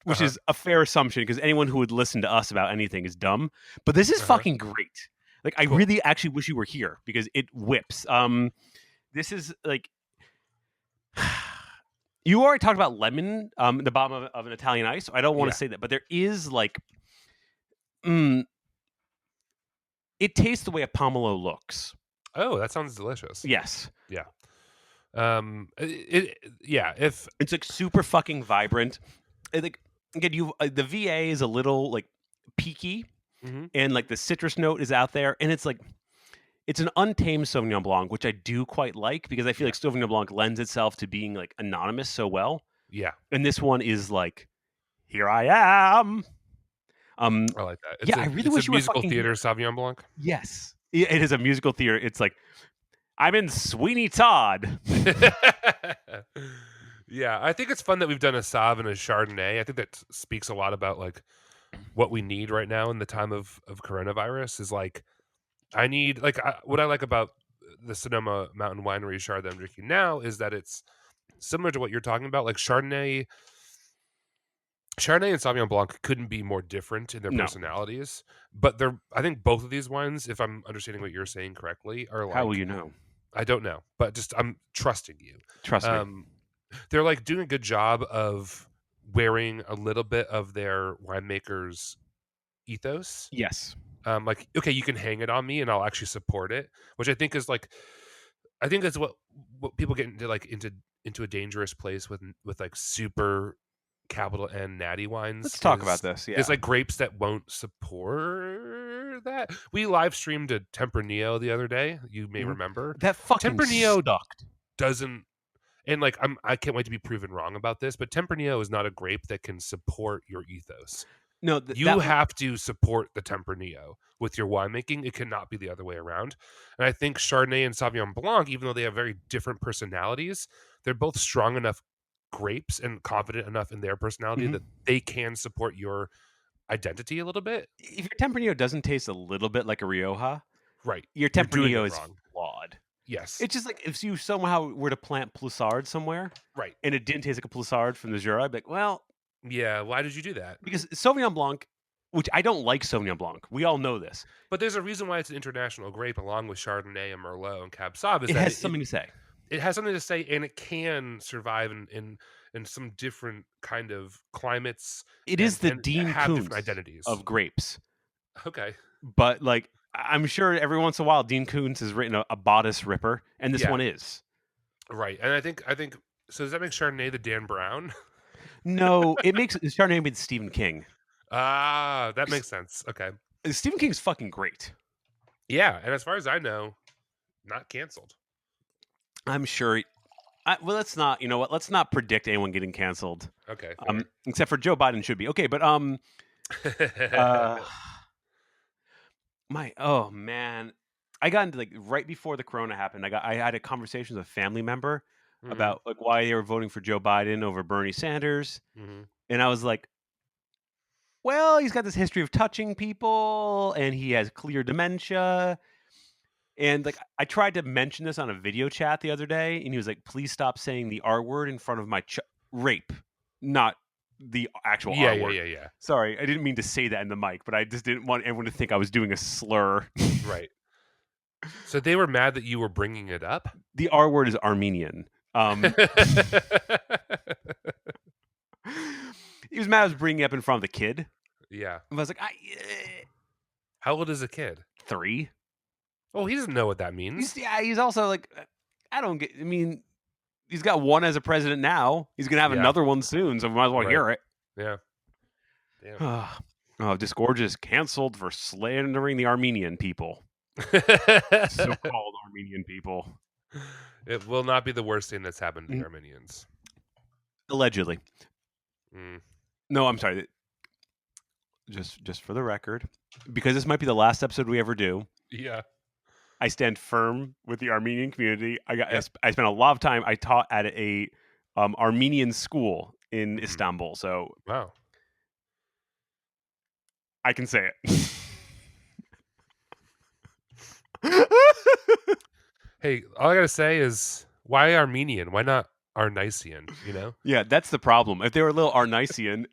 which Uh-huh. is a fair assumption because anyone who would listen to us about anything is dumb. But this is Uh-huh. fucking great. Like I Cool. really actually wish you were here because it whips. This is like you already talked about lemon, the bottom of an Italian ice. So I don't want Yeah. to say that, but there is like, it tastes the way a pomelo looks. Oh, that sounds delicious. Yes, Yeah. Yeah, if it's like super fucking vibrant. Like again, you the VA is a little like peaky, mhm. and like the citrus note is out there, and it's like it's an untamed Sauvignon Blanc, which I do quite like because I feel Yeah. like Sauvignon Blanc lends itself to being like anonymous so well, Yeah, and this one is like, here I am. I like that. Yeah, I really It's a wish you were musical fucking theater here. Sauvignon Blanc. Yes, it is a musical theater. It's like I'm in Sweeney Todd. Yeah, I think it's fun that we've done a Sauv and a Chardonnay. I think that speaks a lot about like what we need right now in the time of coronavirus is like I need like what I like about the Sonoma Mountain Winery Chard that I'm drinking now is that it's similar to what you're talking about. Like Chardonnay and Sauvignon Blanc couldn't be more different in their No, personalities, but they're I think both of these wines, if I'm understanding what you're saying correctly, are how will like you know? I don't know, but just I'm trusting you. Trust me. They're like doing a good job of wearing a little bit of their winemaker's ethos. Yes. Like okay, you can hang it on me and I'll actually support it, which I think is like I think that's what people get into like into a dangerous place with like super capital N natty wines Let's talk about this. is Yeah. like grapes that won't support that. We live streamed a Tempranillo the other day. You may remember. That fucking Tempranillo sucked. doesn't, and like I can't wait to be proven wrong about this, but Tempranillo is not a grape that can support your ethos. No, You have to support the Tempranillo with your winemaking. It cannot be the other way around. And I think Chardonnay and Sauvignon Blanc, even though they have very different personalities, they're both strong enough grapes and confident enough in their personality that they can support your identity a little bit. If your Tempranillo doesn't taste a little bit like a Rioja, Right. your You're doing Tempranillo it is wrong. flawed. Yes. It's just like if you somehow were to plant Ploussard somewhere, Right. and it didn't taste like a Ploussard from the Jura, I'd be like, well, Yeah. Why did you do that? because Sauvignon Blanc, which I don't like Sauvignon Blanc, we all know this. But there's a reason why it's an international grape along with Chardonnay and Merlot and Cab Sauv. It has something to say. It has something to say, and it can survive in some different kind of climates. It is the and Dean have Koontz different identities of grapes. Okay. But like, I'm sure every once in a while, Dean Koontz has written a bodice ripper, and this one is. Right. And I think so. Does that make Chardonnay the Dan Brown? No, it makes Chardonnay with Stephen King. Ah, that makes sense. Okay. Stephen King's fucking great. Yeah, and as far as I know, not canceled. I'm sure. Well, let's not. You know what? Let's not predict anyone getting canceled. Okay. Except for Joe Biden should be okay. But oh man, I got into like right before the corona happened. I had a conversation with a family member about like why they were voting for Joe Biden over Bernie Sanders, and I was like, well, he's got this history of touching people, and he has clear dementia. And like I tried to mention this on a video chat the other day, and he was like, "Please stop saying the R word in front of my rape, not the actual R word." Yeah. Sorry, I didn't mean to say that in the mic, but I just didn't want everyone to think I was doing a slur. Right. So they were mad that you were bringing it up? The R word is Armenian. He was mad I was bringing it up in front of the kid. Yeah. I was like, how old is a kid? 3. Oh, he doesn't know what that means. He's also like, I mean, he's got one as a president now. He's going to have another one soon, so we might as well hear it. Yeah. Damn. Disgorgeous canceled for slandering the Armenian people. So-called Armenian people. It will not be the worst thing that's happened to the Armenians. Allegedly. No, I'm sorry. Just for the record, because this might be the last episode we ever do. Yeah. I stand firm with the Armenian community. I spent a lot of time. I taught at a Armenian school in Istanbul, so wow, I can say it. Hey, all I gotta say is, why Armenian? Why not Arnician? You know? Yeah, that's the problem. If they were a little Arnician,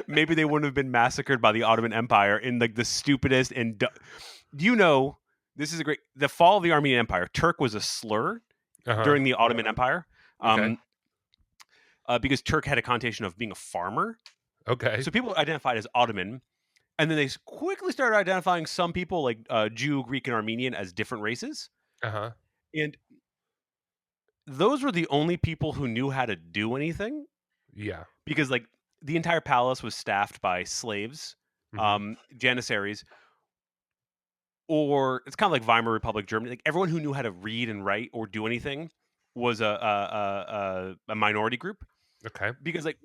maybe they wouldn't have been massacred by the Ottoman Empire in like the stupidest and. Do you know? This is the fall of the Armenian Empire. Turk was a slur during the Ottoman Empire, because Turk had a connotation of being a farmer. Okay. So people identified as Ottoman, and then they quickly started identifying some people like Jew, Greek, and Armenian as different races. And those were the only people who knew how to do anything. Yeah. Because like the entire palace was staffed by slaves, janissaries. Or it's kind of like Weimar Republic Germany. Like everyone who knew how to read and write or do anything was a minority group. Okay. Because like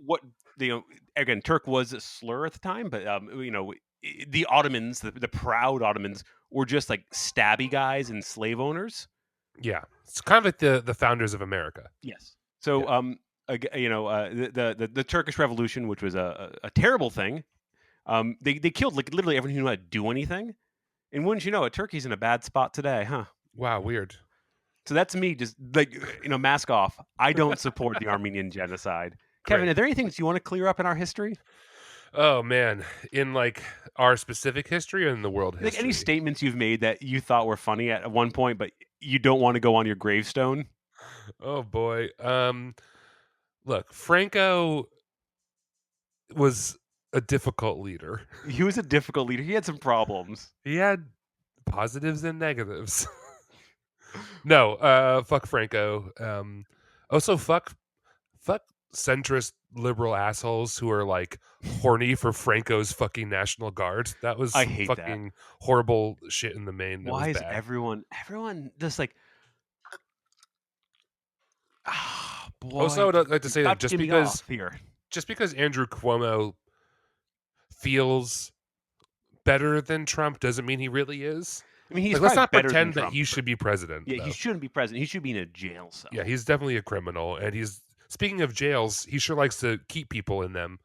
again, Turk was a slur at the time, but the Ottomans, the proud Ottomans, were just like stabby guys and slave owners. Yeah, it's kind of like the founders of America. Yes. So the Turkish Revolution, which was a terrible thing, they killed like literally everyone who knew how to do anything. And wouldn't you know it, Turkey's in a bad spot today, huh? Wow, weird. So that's me just like, mask off. I don't support the Armenian genocide. Kevin, are there any things you want to clear up in our history? Oh, man. In like our specific history or in the world history? Like any statements you've made that you thought were funny at one point, but you don't want to go on your gravestone? Oh, boy. Look, Franco was a difficult leader. He was a difficult leader. He had some problems. He had positives and negatives. No, fuck Franco. Also fuck centrist liberal assholes who are like horny for Franco's fucking National Guard. That I was hate that. fucking horrible shit in the main. That was Why is bad. everyone just like, Also, I boy, would like to you're say that about to get me off here. just because Andrew Cuomo feels better than Trump doesn't mean he really is. I mean, he's Like, let's probably not better than pretend that Trump. he should be president, Yeah, he though. shouldn't be president. He should be in a jail cell. Yeah, he's definitely a criminal, and speaking of jails, he sure likes to keep people in them.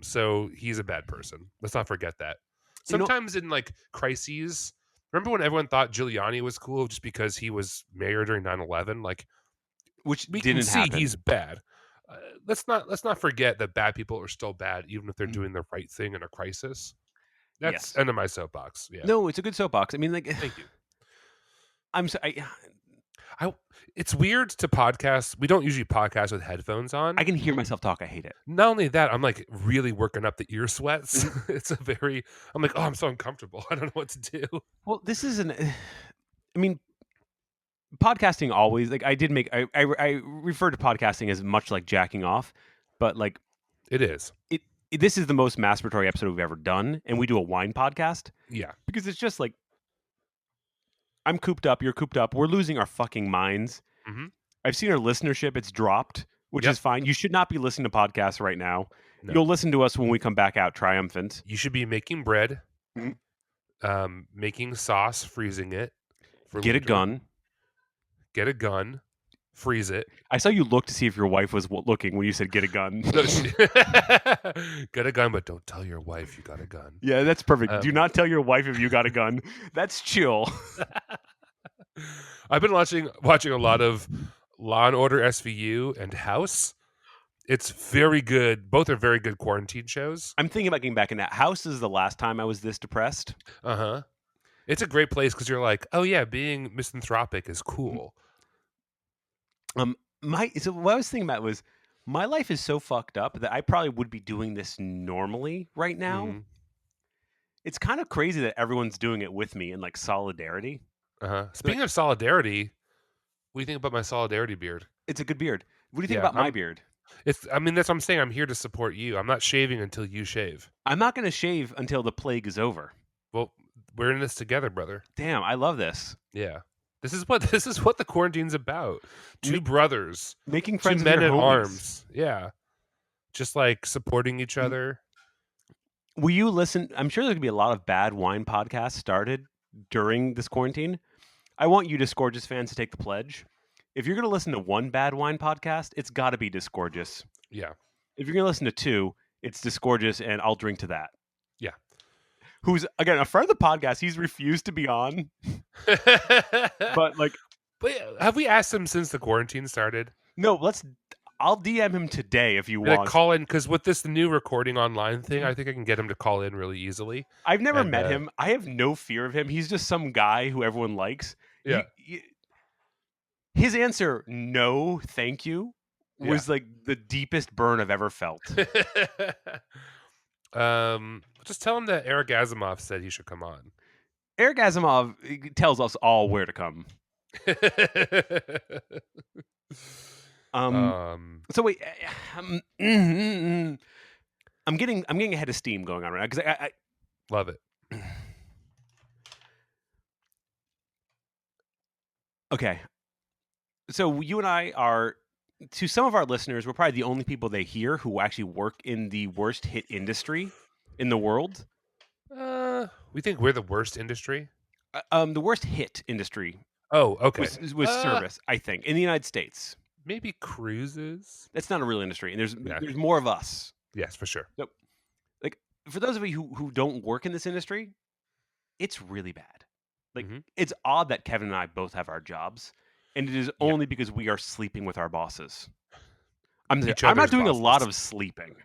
So he's a bad person. Let's not forget that. Sometimes in like crises, remember when everyone thought Giuliani was cool just because he was mayor during 9/11? Like, which we didn't can see happen. he's bad. Let's not forget that bad people are still bad, even if they're doing the right thing in a crisis. That's end of my soapbox. Yeah. No, it's a good soapbox. I mean, like, Thank you. I'm sorry. It's weird to podcast. We don't usually podcast with headphones on. I can hear myself talk. I hate it. Not only that, I'm like really working up the ear sweats. I'm like, oh, I'm so uncomfortable. I don't know what to do. Well, this isn't. I mean, podcasting always like I refer to podcasting as much like jacking off, but like it is. This is the most masturbatory episode we've ever done, and we do a wine podcast. Yeah, because it's just like I'm cooped up, you're cooped up, we're losing our fucking minds. Mm-hmm. I've seen our listenership; it's dropped, which is fine. You should not be listening to podcasts right now. No. You'll listen to us when we come back out triumphant. You should be making bread, making sauce, freezing it. Get a gun. Get a gun. Freeze it. I saw you look to see if your wife was looking when you said get a gun. No, get a gun, but don't tell your wife you got a gun. Yeah, that's perfect. Do not tell your wife if you got a gun. That's chill. I've been watching a lot of Law and Order SVU and House. It's very good. Both are very good quarantine shows. I'm thinking about getting back in that. House is the last time I was this depressed. Uh-huh. It's a great place because you're like, oh yeah, being misanthropic is cool. So what I was thinking about was my life is so fucked up that I probably would be doing this normally right now. Mm-hmm. It's kind of crazy that everyone's doing it with me in like solidarity. Speaking of solidarity, what do you think about my solidarity beard? It's a good beard. What do you think about my beard? That's what I'm saying. I'm here to support you. I'm not shaving until you shave. I'm not going to shave until the plague is over. Well, we're in this together, brother. Damn, I love this. Yeah. This is what the quarantine's about. Two brothers making friends, two men at arms. Yeah, just like supporting each other. Will you listen? I'm sure there's gonna be a lot of bad wine podcasts started during this quarantine. I want you Disgorgeous fans to take the pledge. If you're gonna listen to one bad wine podcast, it's got to be Disgorgeous. Yeah. If you're gonna listen to two, it's Disgorgeous, and I'll drink to that. Yeah. Who's again a friend of the podcast? He's refused to be on. but have we asked him since the quarantine started? No, I'll DM him today if you want. Call in, because with this new recording online thing, I think I can get him to call in really easily. I've never met him. I have no fear of him. He's just some guy who everyone likes. Yeah. His answer, no, thank you, was like the deepest burn I've ever felt. Just tell him that Eric Asimov said he should come on. Eric Asimov tells us all where to come. So wait, I'm getting ahead of steam going on right now because I love it. Okay, so you and I are, to some of our listeners, we're probably the only people they hear who actually work in the worst hit industry in the world. We think we're the worst industry. The worst hit industry. Oh, okay. Was service, I think, in the United States. Maybe cruises. That's not a real industry, and there's more of us. Yes, for sure. So, like, for those of you who don't work in this industry, it's really bad. Like, it's odd that Kevin and I both have our jobs, and it is only because we are sleeping with our bosses. I'm not doing a lot of sleeping.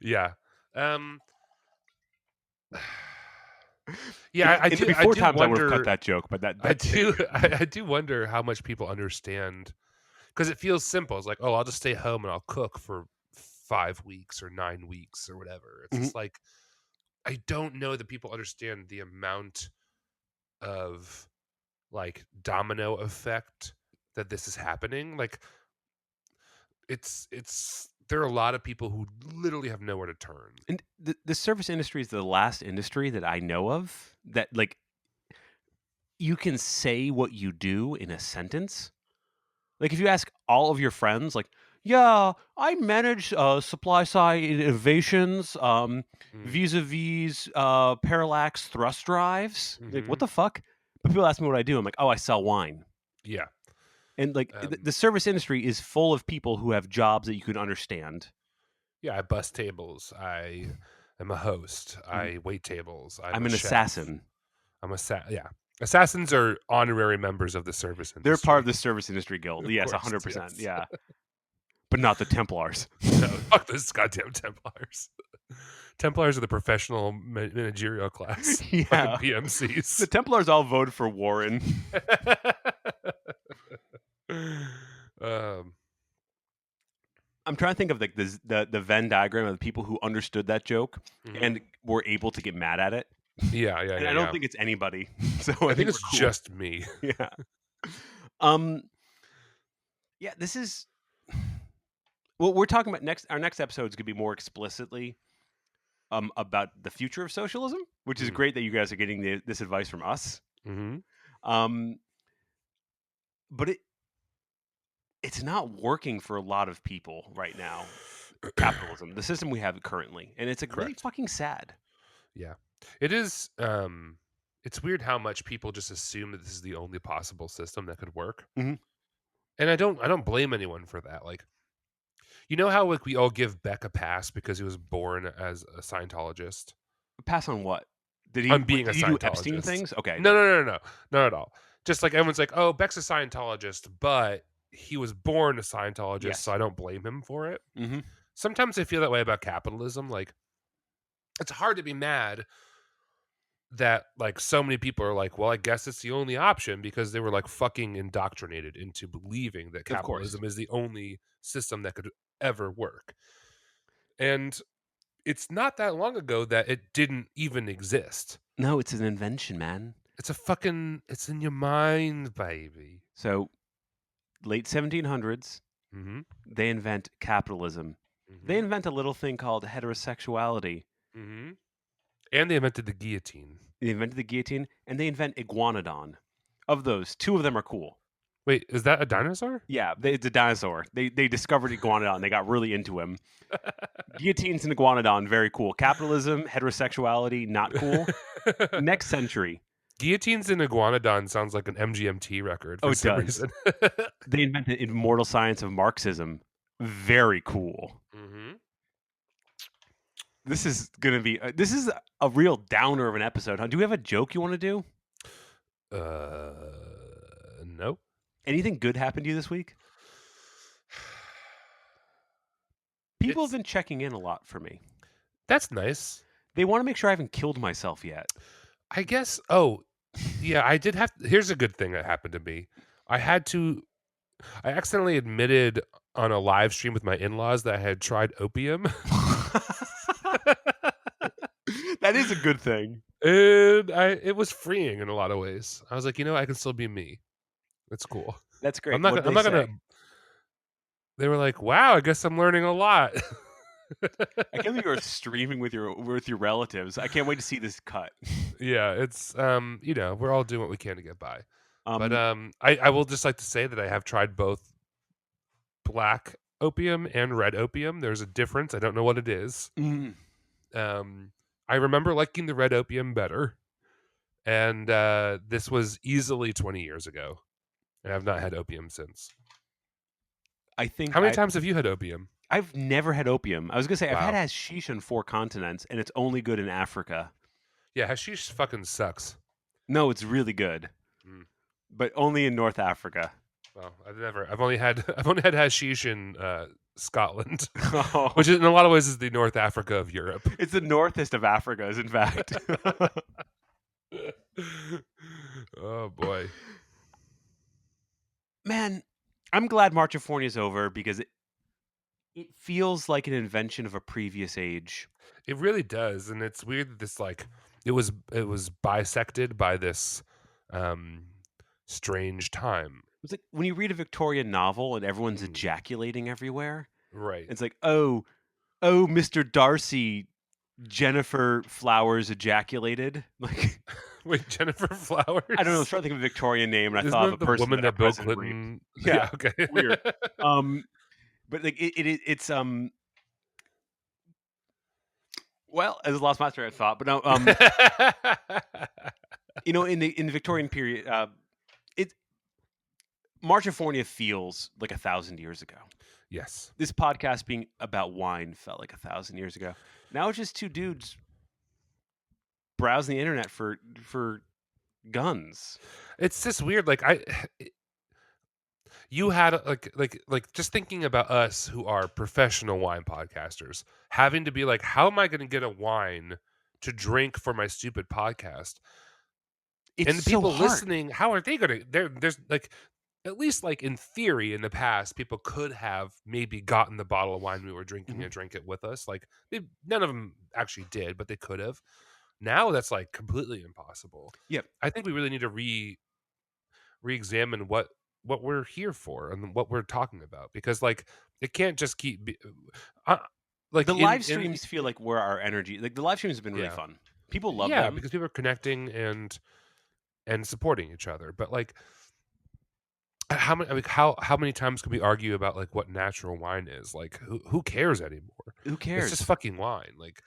Yeah. Yeah, I do. Before times wonder, I would have cut that joke, but I do wonder how much people understand, because it feels simple. It's like, oh, I'll just stay home and I'll cook for 5 weeks or 9 weeks or whatever. It's just like, I don't know that people understand the amount of like domino effect that this is happening. Like, there are a lot of people who literally have nowhere to turn. And the service industry is the last industry that I know of that, like, you can say what you do in a sentence. Like, if you ask all of your friends, like, "Yeah, I manage, supply side innovations, Mm, vis-a-vis, parallax thrust drives." Like, "What mhm. the fuck?" But people ask me what I do, I'm like, "Oh, I sell wine." Yeah. And, like, Um, the service industry is full of people who have jobs that you can understand. yeah, I bus tables. I am a host. Mhm. I wait tables. I'm I'm a an chef. assassin. Yeah. Assassins are honorary members of the service They're part of industry. the service industry guild. Of Yes, course, 100%, yes. yeah. But not the Templars. No, fuck those goddamn Templars. Templars are the professional managerial class. Fucking Yeah. The PMCs. Templars all voted for Warren. um, I'm trying to think of, like, the Venn diagram of the people who understood that joke mhm. and were able to get mad at it, Yeah, yeah, and yeah, I don't yeah. think it's anybody, so I I think think we're it's cool. just me. Yeah. Um, yeah, this is well, we're talking about our next episode is gonna be more explicitly, about the future of socialism, which is Mm, great that you guys are getting this advice from us. mhm. Um, but it's not working for a lot of people right now, capitalism, the system we have currently, and it's, like, really Correct. fucking sad. Yeah. It is, it's weird how much people just assume that this is the only possible system that could work. Mhm. And I don't blame anyone for that. Like, you know how like we all give Beck a pass because he was born as a Scientologist? Pass on what? On being a Did he do Epstein Scientologist. things? Okay, No, no. no, no, no, no. Not at all. Just like everyone's like, "Oh, Beck's a Scientologist, but he was born a Scientologist, so Yes. I don't blame him for it." Mhm. Sometimes I feel that way about capitalism. Like, it's hard to be mad that like so many people are like, well, I guess it's the only option because they were like fucking indoctrinated into believing that Of course. capitalism is the only system that could ever work. And it's not that long ago that it didn't even exist. No, it's an invention, man. It's in your mind, baby. So, late 1700s, Mhm. they invent capitalism. They Mhm. invent a little thing called heterosexuality. Mhm. And they invented the guillotine. They invented the guillotine, and they invent iguanodon. Of those, 2 of them are cool. Wait, is that a dinosaur? Yeah, it's a dinosaur. They discovered iguanodon. They got really into him. Guillotines and iguanodon, very cool. Capitalism, heterosexuality, not cool. Next century. Guillotines and iguanodon sounds like an MGMT record Oh, for it some does. reason. They invented immortal science of Marxism. Very cool. Mhm. This is gonna be. This is a real downer of an episode, huh? Do we have a joke you want to do? No. Anything good happened to you this week? People have It's been checking in a lot for me. That's nice. They want to make sure I haven't killed myself yet. I guess yeah, I did have here's a good thing that happened to me. I had to I accidentally admitted on a live stream with my in-laws that I had tried opium. That is a good thing. And it was freeing in a lot of ways. I was like, I can still be me. It's cool. That's I'm great. not What gonna did I'm they not gonna say? They were like, "Wow, I guess I'm learning a lot." I can't believe you're streaming with your relatives. I can't wait to see this cut. Yeah, it's we're all doing what we can to get by. But Um, I will just like to say that I have tried both black opium and red opium. There's a difference. I don't know what it is. mm, Um, I remember liking the red opium better, and this was easily 20 years ago, and I've not had opium since. I think How many times have you had opium? I've never had opium. I was gonna say I've had Wow. hashish on 4 continents, and it's only good in Africa. Yeah, hashish fucking sucks. No, it's really good, Mm. but only in North Africa. Well, I've only had I've only had hashish in Scotland, Oh, which in a lot of ways is the North Africa of Europe. it's the northest of Africas, in fact. Oh boy. Man, I'm glad Marchifornia is over because it feels like an invention of a previous age. It really does, and it's weird that this like it was bisected by this um strange time. It's like when you read a Victorian novel and everyone's Mm, ejaculating everywhere. right. It's like, oh, Mr. Darcy, Jennifer Flowers ejaculated. Like, Wait, Jennifer I don't know. I was Flowers? trying to think of a Victorian name, and I Isn't thought of that a the person woman that our that Bill president raped. Clinton? Yeah, Yeah, okay. weird. But like it's well, I just lost my train of thought. But no, in the Victorian period, it Marchifornia feels like 1,000 years ago. Yes. This podcast being about wine felt like 1,000 years ago. Now it's just two dudes browsing the internet for guns. It's just weird. Like you had like just thinking about us who are professional wine podcasters having to be like, how am I going to get a wine to drink for my stupid podcast? It's And the so people hard. listening, how are they going to? There's like, at least like in theory, in the past, people could have maybe gotten the bottle of wine we were drinking Mhm. and drank it with us. Like none of them actually did, but they could have. Now that's like completely impossible. Yep. I think we really need to re-examine what we're here for and what we're talking about, because like it can't just uh, like The live in streams feel like where our energy. Like the live streams have been really yeah, fun. People love yeah, them. because people are connecting and supporting each other. But like how many like how many times can we argue about like what natural wine is? Like who cares anymore? Who It's just cares? fucking wine. Like,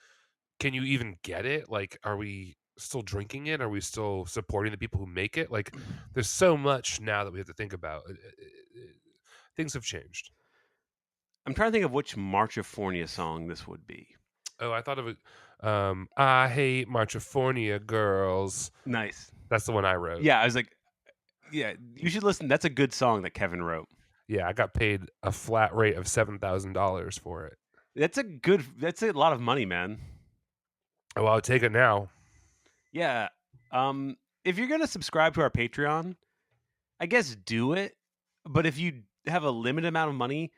can you even get it? Like, are we still drinking it? Are we still supporting the people who make it? Like, there's so much now that we have to think about. Things have changed. I'm trying to think of which Marchifornia song this would be. Oh, I thought of it. I hate Marchifornia girls. Nice. That's the one I wrote. Yeah, I was like, yeah, you should listen. That's a good song that Kevin wrote. Yeah, I got paid a flat rate of $7,000 for it. That's a lot of money, man. Oh, I'll take it now. Yeah. If you're gonna subscribe to our Patreon, I guess do it. But if you have a limited amount of money,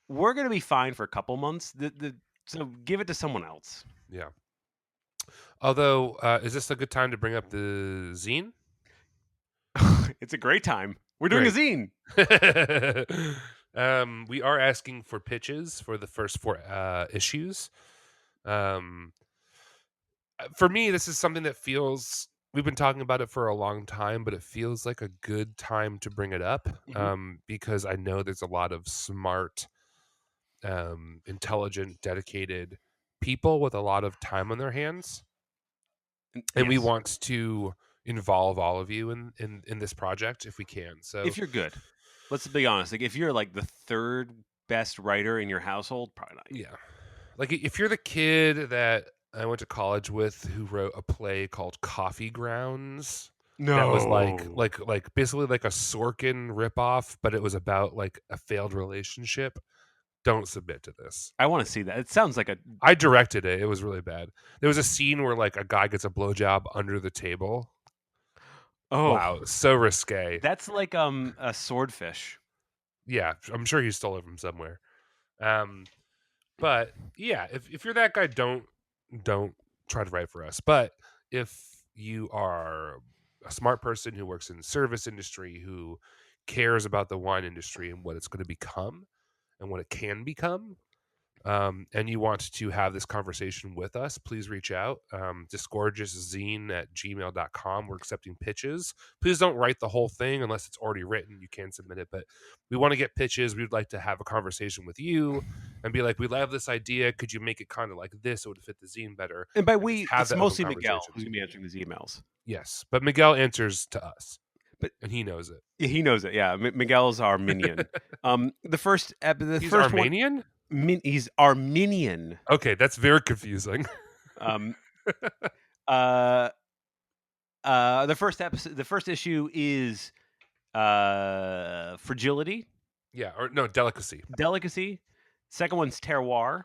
we're gonna be fine for a couple months. So give it to someone else. Yeah. Although, is this a good time to bring up the zine? It's a great time. We're doing a Great. zine. We are asking for pitches for the first 4 issues. For me, this is something that feels, we've been talking about it for a long time, but it feels like a good time to bring it up, Mhm. because I know there's a lot of smart, intelligent, dedicated people with a lot of time on their hands, and we Yes. want to involve all of you in this project if we can. So If you're good, let's be honest. Like if you're like the third best writer in your household, probably not you. yeah, like if you're the kid that I went to college with who wrote a play called Coffee Grounds, that was No. like basically like a Sorkin ripoff, but it was about like a failed relationship. Don't submit to this. I want to see that. It sounds like a I directed it. It was really bad. There was a scene where like a guy gets a blowjob under the table. oh, Wow, so risque. that's like a swordfish. Yeah, I'm sure he stole it from somewhere. Um, but yeah, if you're that guy, don't try to write for us. But if you are a smart person who works in the service industry, who cares about the wine industry and what it's going to become and what it can become, and you want to have this conversation with us, please reach out. Disgorgeouszine@gmail.com. We're accepting pitches. Please don't write the whole thing unless it's already written. You can submit it, but we want to get pitches. We'd like to have a conversation with you and be like, we love this idea. Could you make it kind of like this? It would fit the zine better. And by And just we, have it's that open mostly Miguel conversation. who's gonna be answering these emails. Yes, but Miguel answers to us, But and he knows it. he knows it. Yeah, Miguel's our minion. The He's first one, Armenian? he's Armenian. Okay, that's very confusing. Um, uh, the first issue is fragility, Yeah, or no, delicacy. delicacy. Second one's terroir.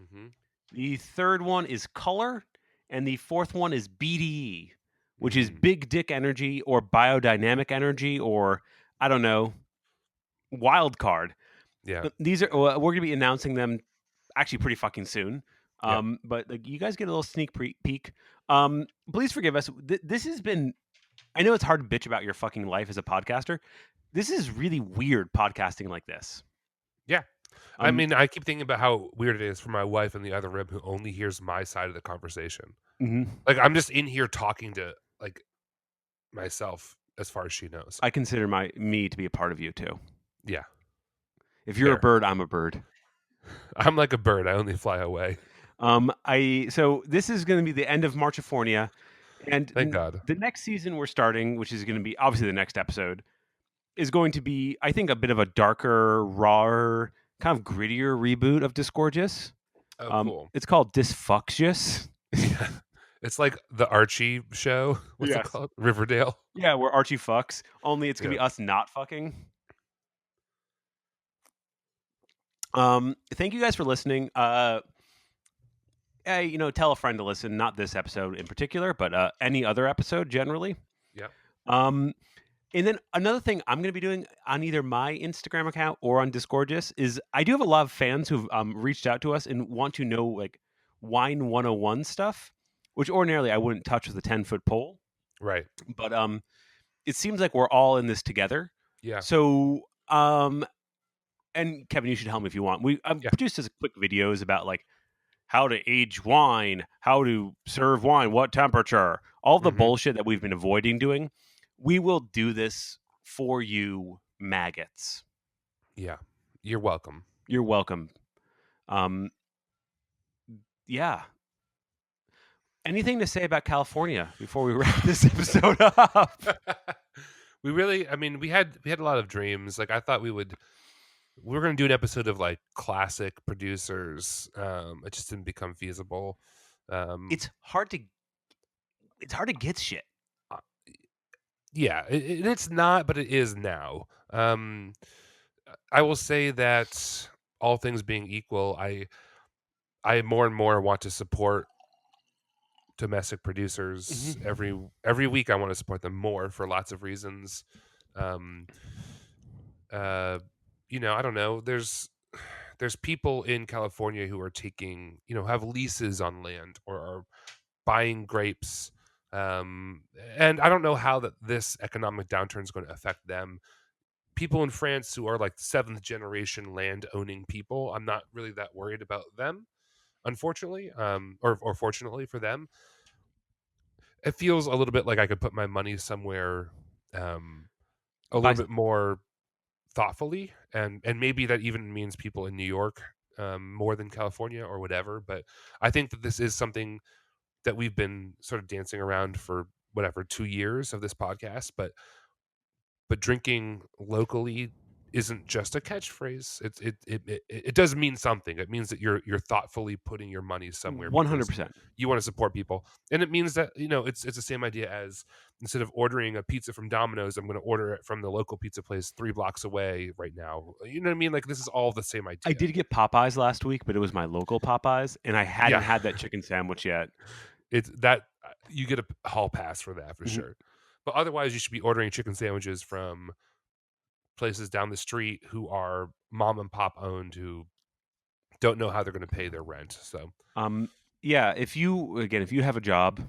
Mm-hmm. The third one is color, and the fourth one is BDE, which is big dick energy or biodynamic energy, or I don't know, wild card. Yeah. These are we're going to be announcing them actually pretty fucking soon. Yep. But like, you guys get a little sneak peek. Please forgive us. This has been I know it's hard to bitch about your fucking life as a podcaster. This is really weird podcasting like this. Yeah. I Um, mean, I keep thinking about how weird it is for my wife in the other room who only hears my side of the conversation. mhm. Like, I'm just in here talking to, like, myself as far as she knows. I consider me to be a part of you too. Yeah, If you're a fair. bird, I'm a bird. I'm like a bird, I only fly away. So this is going to be the end of Marchifornia, and Thank God. the next season we're starting, which is going to be obviously the next episode, is going to be, I think, a bit of a darker, rawer, kind of grittier reboot of Disgorgeous. Oh, cool. It's called Disgorgeous. Yeah. It's like the Archie show. What's it Yes. called? Riverdale? Yeah, where Archie fucks. Only it's gonna Yeah. be us not fucking. Thank you guys for listening. Hey, tell a friend to listen. Not this episode in particular, but any other episode generally. Yeah. Um, and then another thing I'm going to be doing on either my Instagram account or on Disgorgeous is I do have a lot of fans who've reached out to us and want to know like wine 101 stuff, which ordinarily I wouldn't touch with a 10-foot pole. Right. But it seems like we're all in this together. Yeah. So and Kevin, you should help me if you want. I've Yeah. produced this quick videos about like how to age wine, how to serve wine, what temperature, all the Mhm. bullshit that we've been avoiding doing. We will do this for you, maggots. Yeah. You're welcome. You're welcome. Yeah. Anything to say about California before we wrap this episode up? We really, I mean, we had a lot of dreams. Like I thought we were going to do an episode of like classic producers. It just didn't become feasible. It's hard to get shit. Yeah, it's not, but it is now. I will say that all things being equal, I more and more want to support domestic producers every week. I want to support them more for lots of reasons. Um, I don't know. There's people in California who are taking, have leases on land or are buying grapes. And I don't know how this economic downturn is going to affect them. People in France who are like seventh generation land owning people, I'm not really that worried about them, unfortunately, or fortunately for them. It feels a little bit like I could put my money somewhere a little bit more thoughtfully, and maybe that even means people in New York more than California or whatever. But I think that this is something that we've been sort of dancing around for whatever 2 years of this podcast, but drinking locally isn't just a catchphrase. It does mean something. It means that you're thoughtfully putting your money somewhere because 100%. you want to support people, and it means that it's the same idea as instead of ordering a pizza from Domino's, I'm going to order it from the local pizza place 3 blocks away right now. You know what I mean? Like this is all the same idea. I did get Popeyes last week, but it was my local Popeyes, and I hadn't Yeah, had that chicken sandwich yet. it's that you get a hall pass for that for Mhm. sure. But otherwise, you should be ordering chicken sandwiches from places down the street who are mom and pop owned who don't know how they're going to pay their rent. So, Yeah, if you have a job,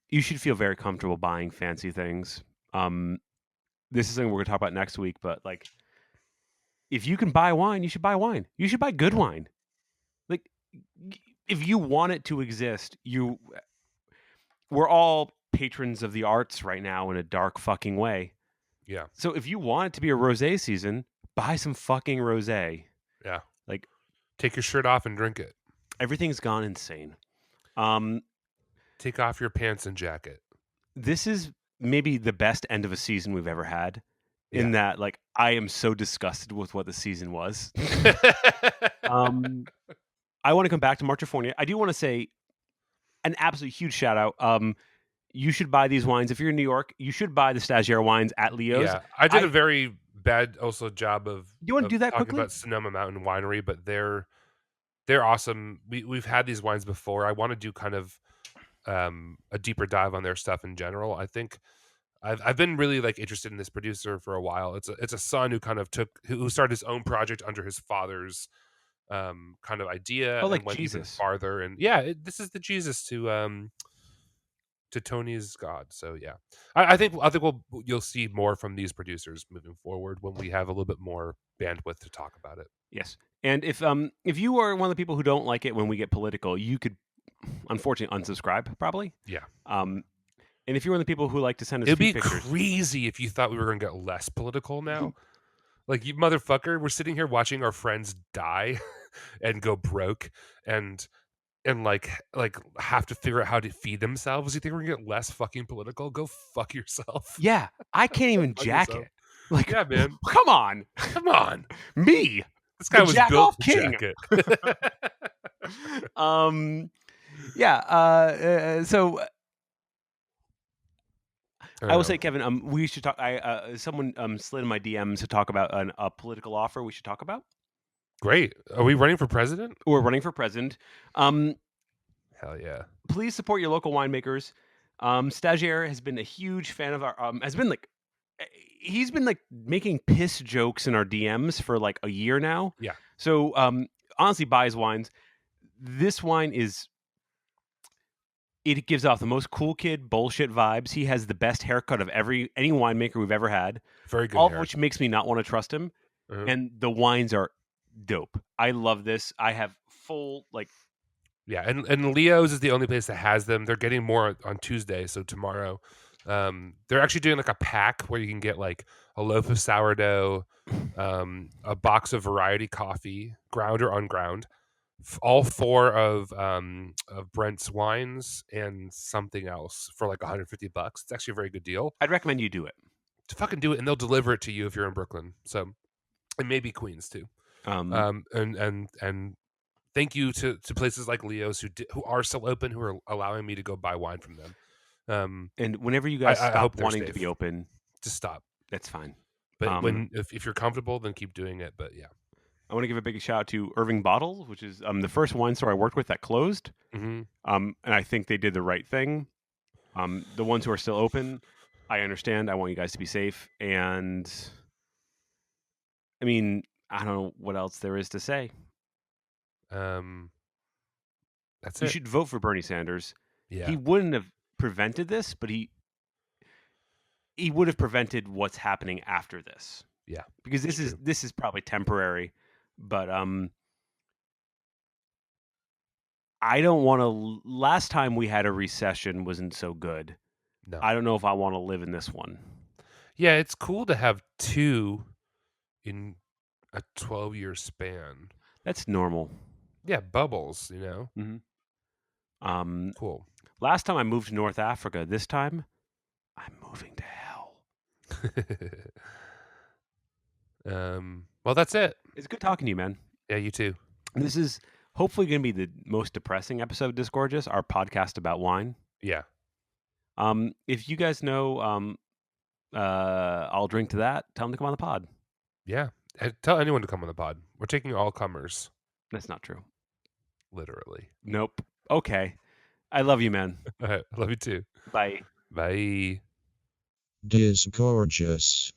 you should feel very comfortable buying fancy things. This is something we're going to talk about next week, but like if you can buy wine, you should buy wine. You should buy good wine. Like if you want it to exist, we're all patrons of the arts right now in a dark fucking way. yeah. So if you want it to be a rosé season, buy some fucking rosé. Yeah. Like Take your shirt off and drink it. everything's gone insane. Take off your pants and jacket. This is maybe the best end of a season we've ever had. In Yeah. that, like, I am so disgusted with what the season was. I want to come back to Marchifornia. I do want to say an absolute huge shout out. You should buy these wines if you're in New York. You should buy the Stagiare wines at Leo's. Yeah. I did a very bad also job of You want to do that talking quickly? about Sonoma Mountain Winery, but they're awesome. We've had these wines before. I want to do kind of a deeper dive on their stuff in general. I think I've been really like interested in this producer for a while. It's a son who kind of who started his own project under his father's kind of idea Oh, like and went even Jesus. farther. And yeah, this is the Jesus to Tony's God. So yeah, I think you'll see more from these producers moving forward when we have a little bit more bandwidth to talk about it. Yes. And if you are one of the people who don't like it when we get political, you could unfortunately unsubscribe probably. Yeah. And if you're one of the people who like to send us It'd feet be pictures, crazy if you thought we were going to get less political now. Like, you motherfucker, we're sitting here watching our friends die and go broke and like have to figure out how to feed themselves. You think we're going to get less fucking political? Go fuck yourself. yeah, I can't even Fuck jack yourself. it. Like, Yeah, man. come on, Come on. me, This guy the was jack built off to king. jack it. Yeah. So I will say, know. Kevin, we should talk. Someone slid in my DMs to talk about a political offer we should talk about. Great. Are we running for president? We're running for president. Hell yeah. Please support your local winemakers. Stagiare has been a huge fan of our. Has been like, he's been like making piss jokes in our DMs for like a year now. Yeah. So honestly, buys wines. This wine is. It gives off the most cool kid bullshit vibes. He has the best haircut of any winemaker we've ever had. Very good All hair. of which makes me not want to trust him. Uh-huh. And the wines are dope. I love this. I have full like. Yeah, and Leo's is the only place that has them. They're getting more on Tuesday, so tomorrow. They're actually doing like a pack where you can get like a loaf of sourdough, a box of variety coffee, ground or unground, all 4 of Brent's wines and something else for like $150. It's actually a very good deal. I'd recommend you do it. To fucking do it, and they'll deliver it to you if you're in Brooklyn. So, and maybe Queens too. And thank you to places like Leo's who are still open, who are allowing me to go buy wine from them. And whenever you guys stop wanting safe. to be open, just stop. That's fine. But if you're comfortable, then keep doing it. But yeah, I want to give a big shout out to Irving Bottles, which is the first wine store I worked with that closed. Mm-hmm. And I think they did the right thing. The ones who are still open, I understand. I want you guys to be safe. And I mean, I don't know what else there is to say. That's you should vote for Bernie Sanders. Yeah. He wouldn't have prevented this, but he would have prevented what's happening after this. Yeah. Because this is probably temporary, but I don't want to. Last time we had a recession wasn't so good. No. I don't know if I want to live in this one. Yeah, it's cool to have 2 in a 12-year span. That's normal. Yeah, bubbles, you know. Mm-hmm. Cool. Last time I moved to North Africa. This time, I'm moving to hell. Well, that's it. It's good talking to you, man. Yeah, you too. This is hopefully going to be the most depressing episode of Disgorgeous, our podcast about wine. Yeah. If you guys know, I'll drink to that. Tell them to come on the pod. Yeah. Tell anyone to come on the pod. We're taking all comers. That's not true. Literally. Nope. Okay. I love you, man. I love you too. Bye. Bye. Disgorgeous.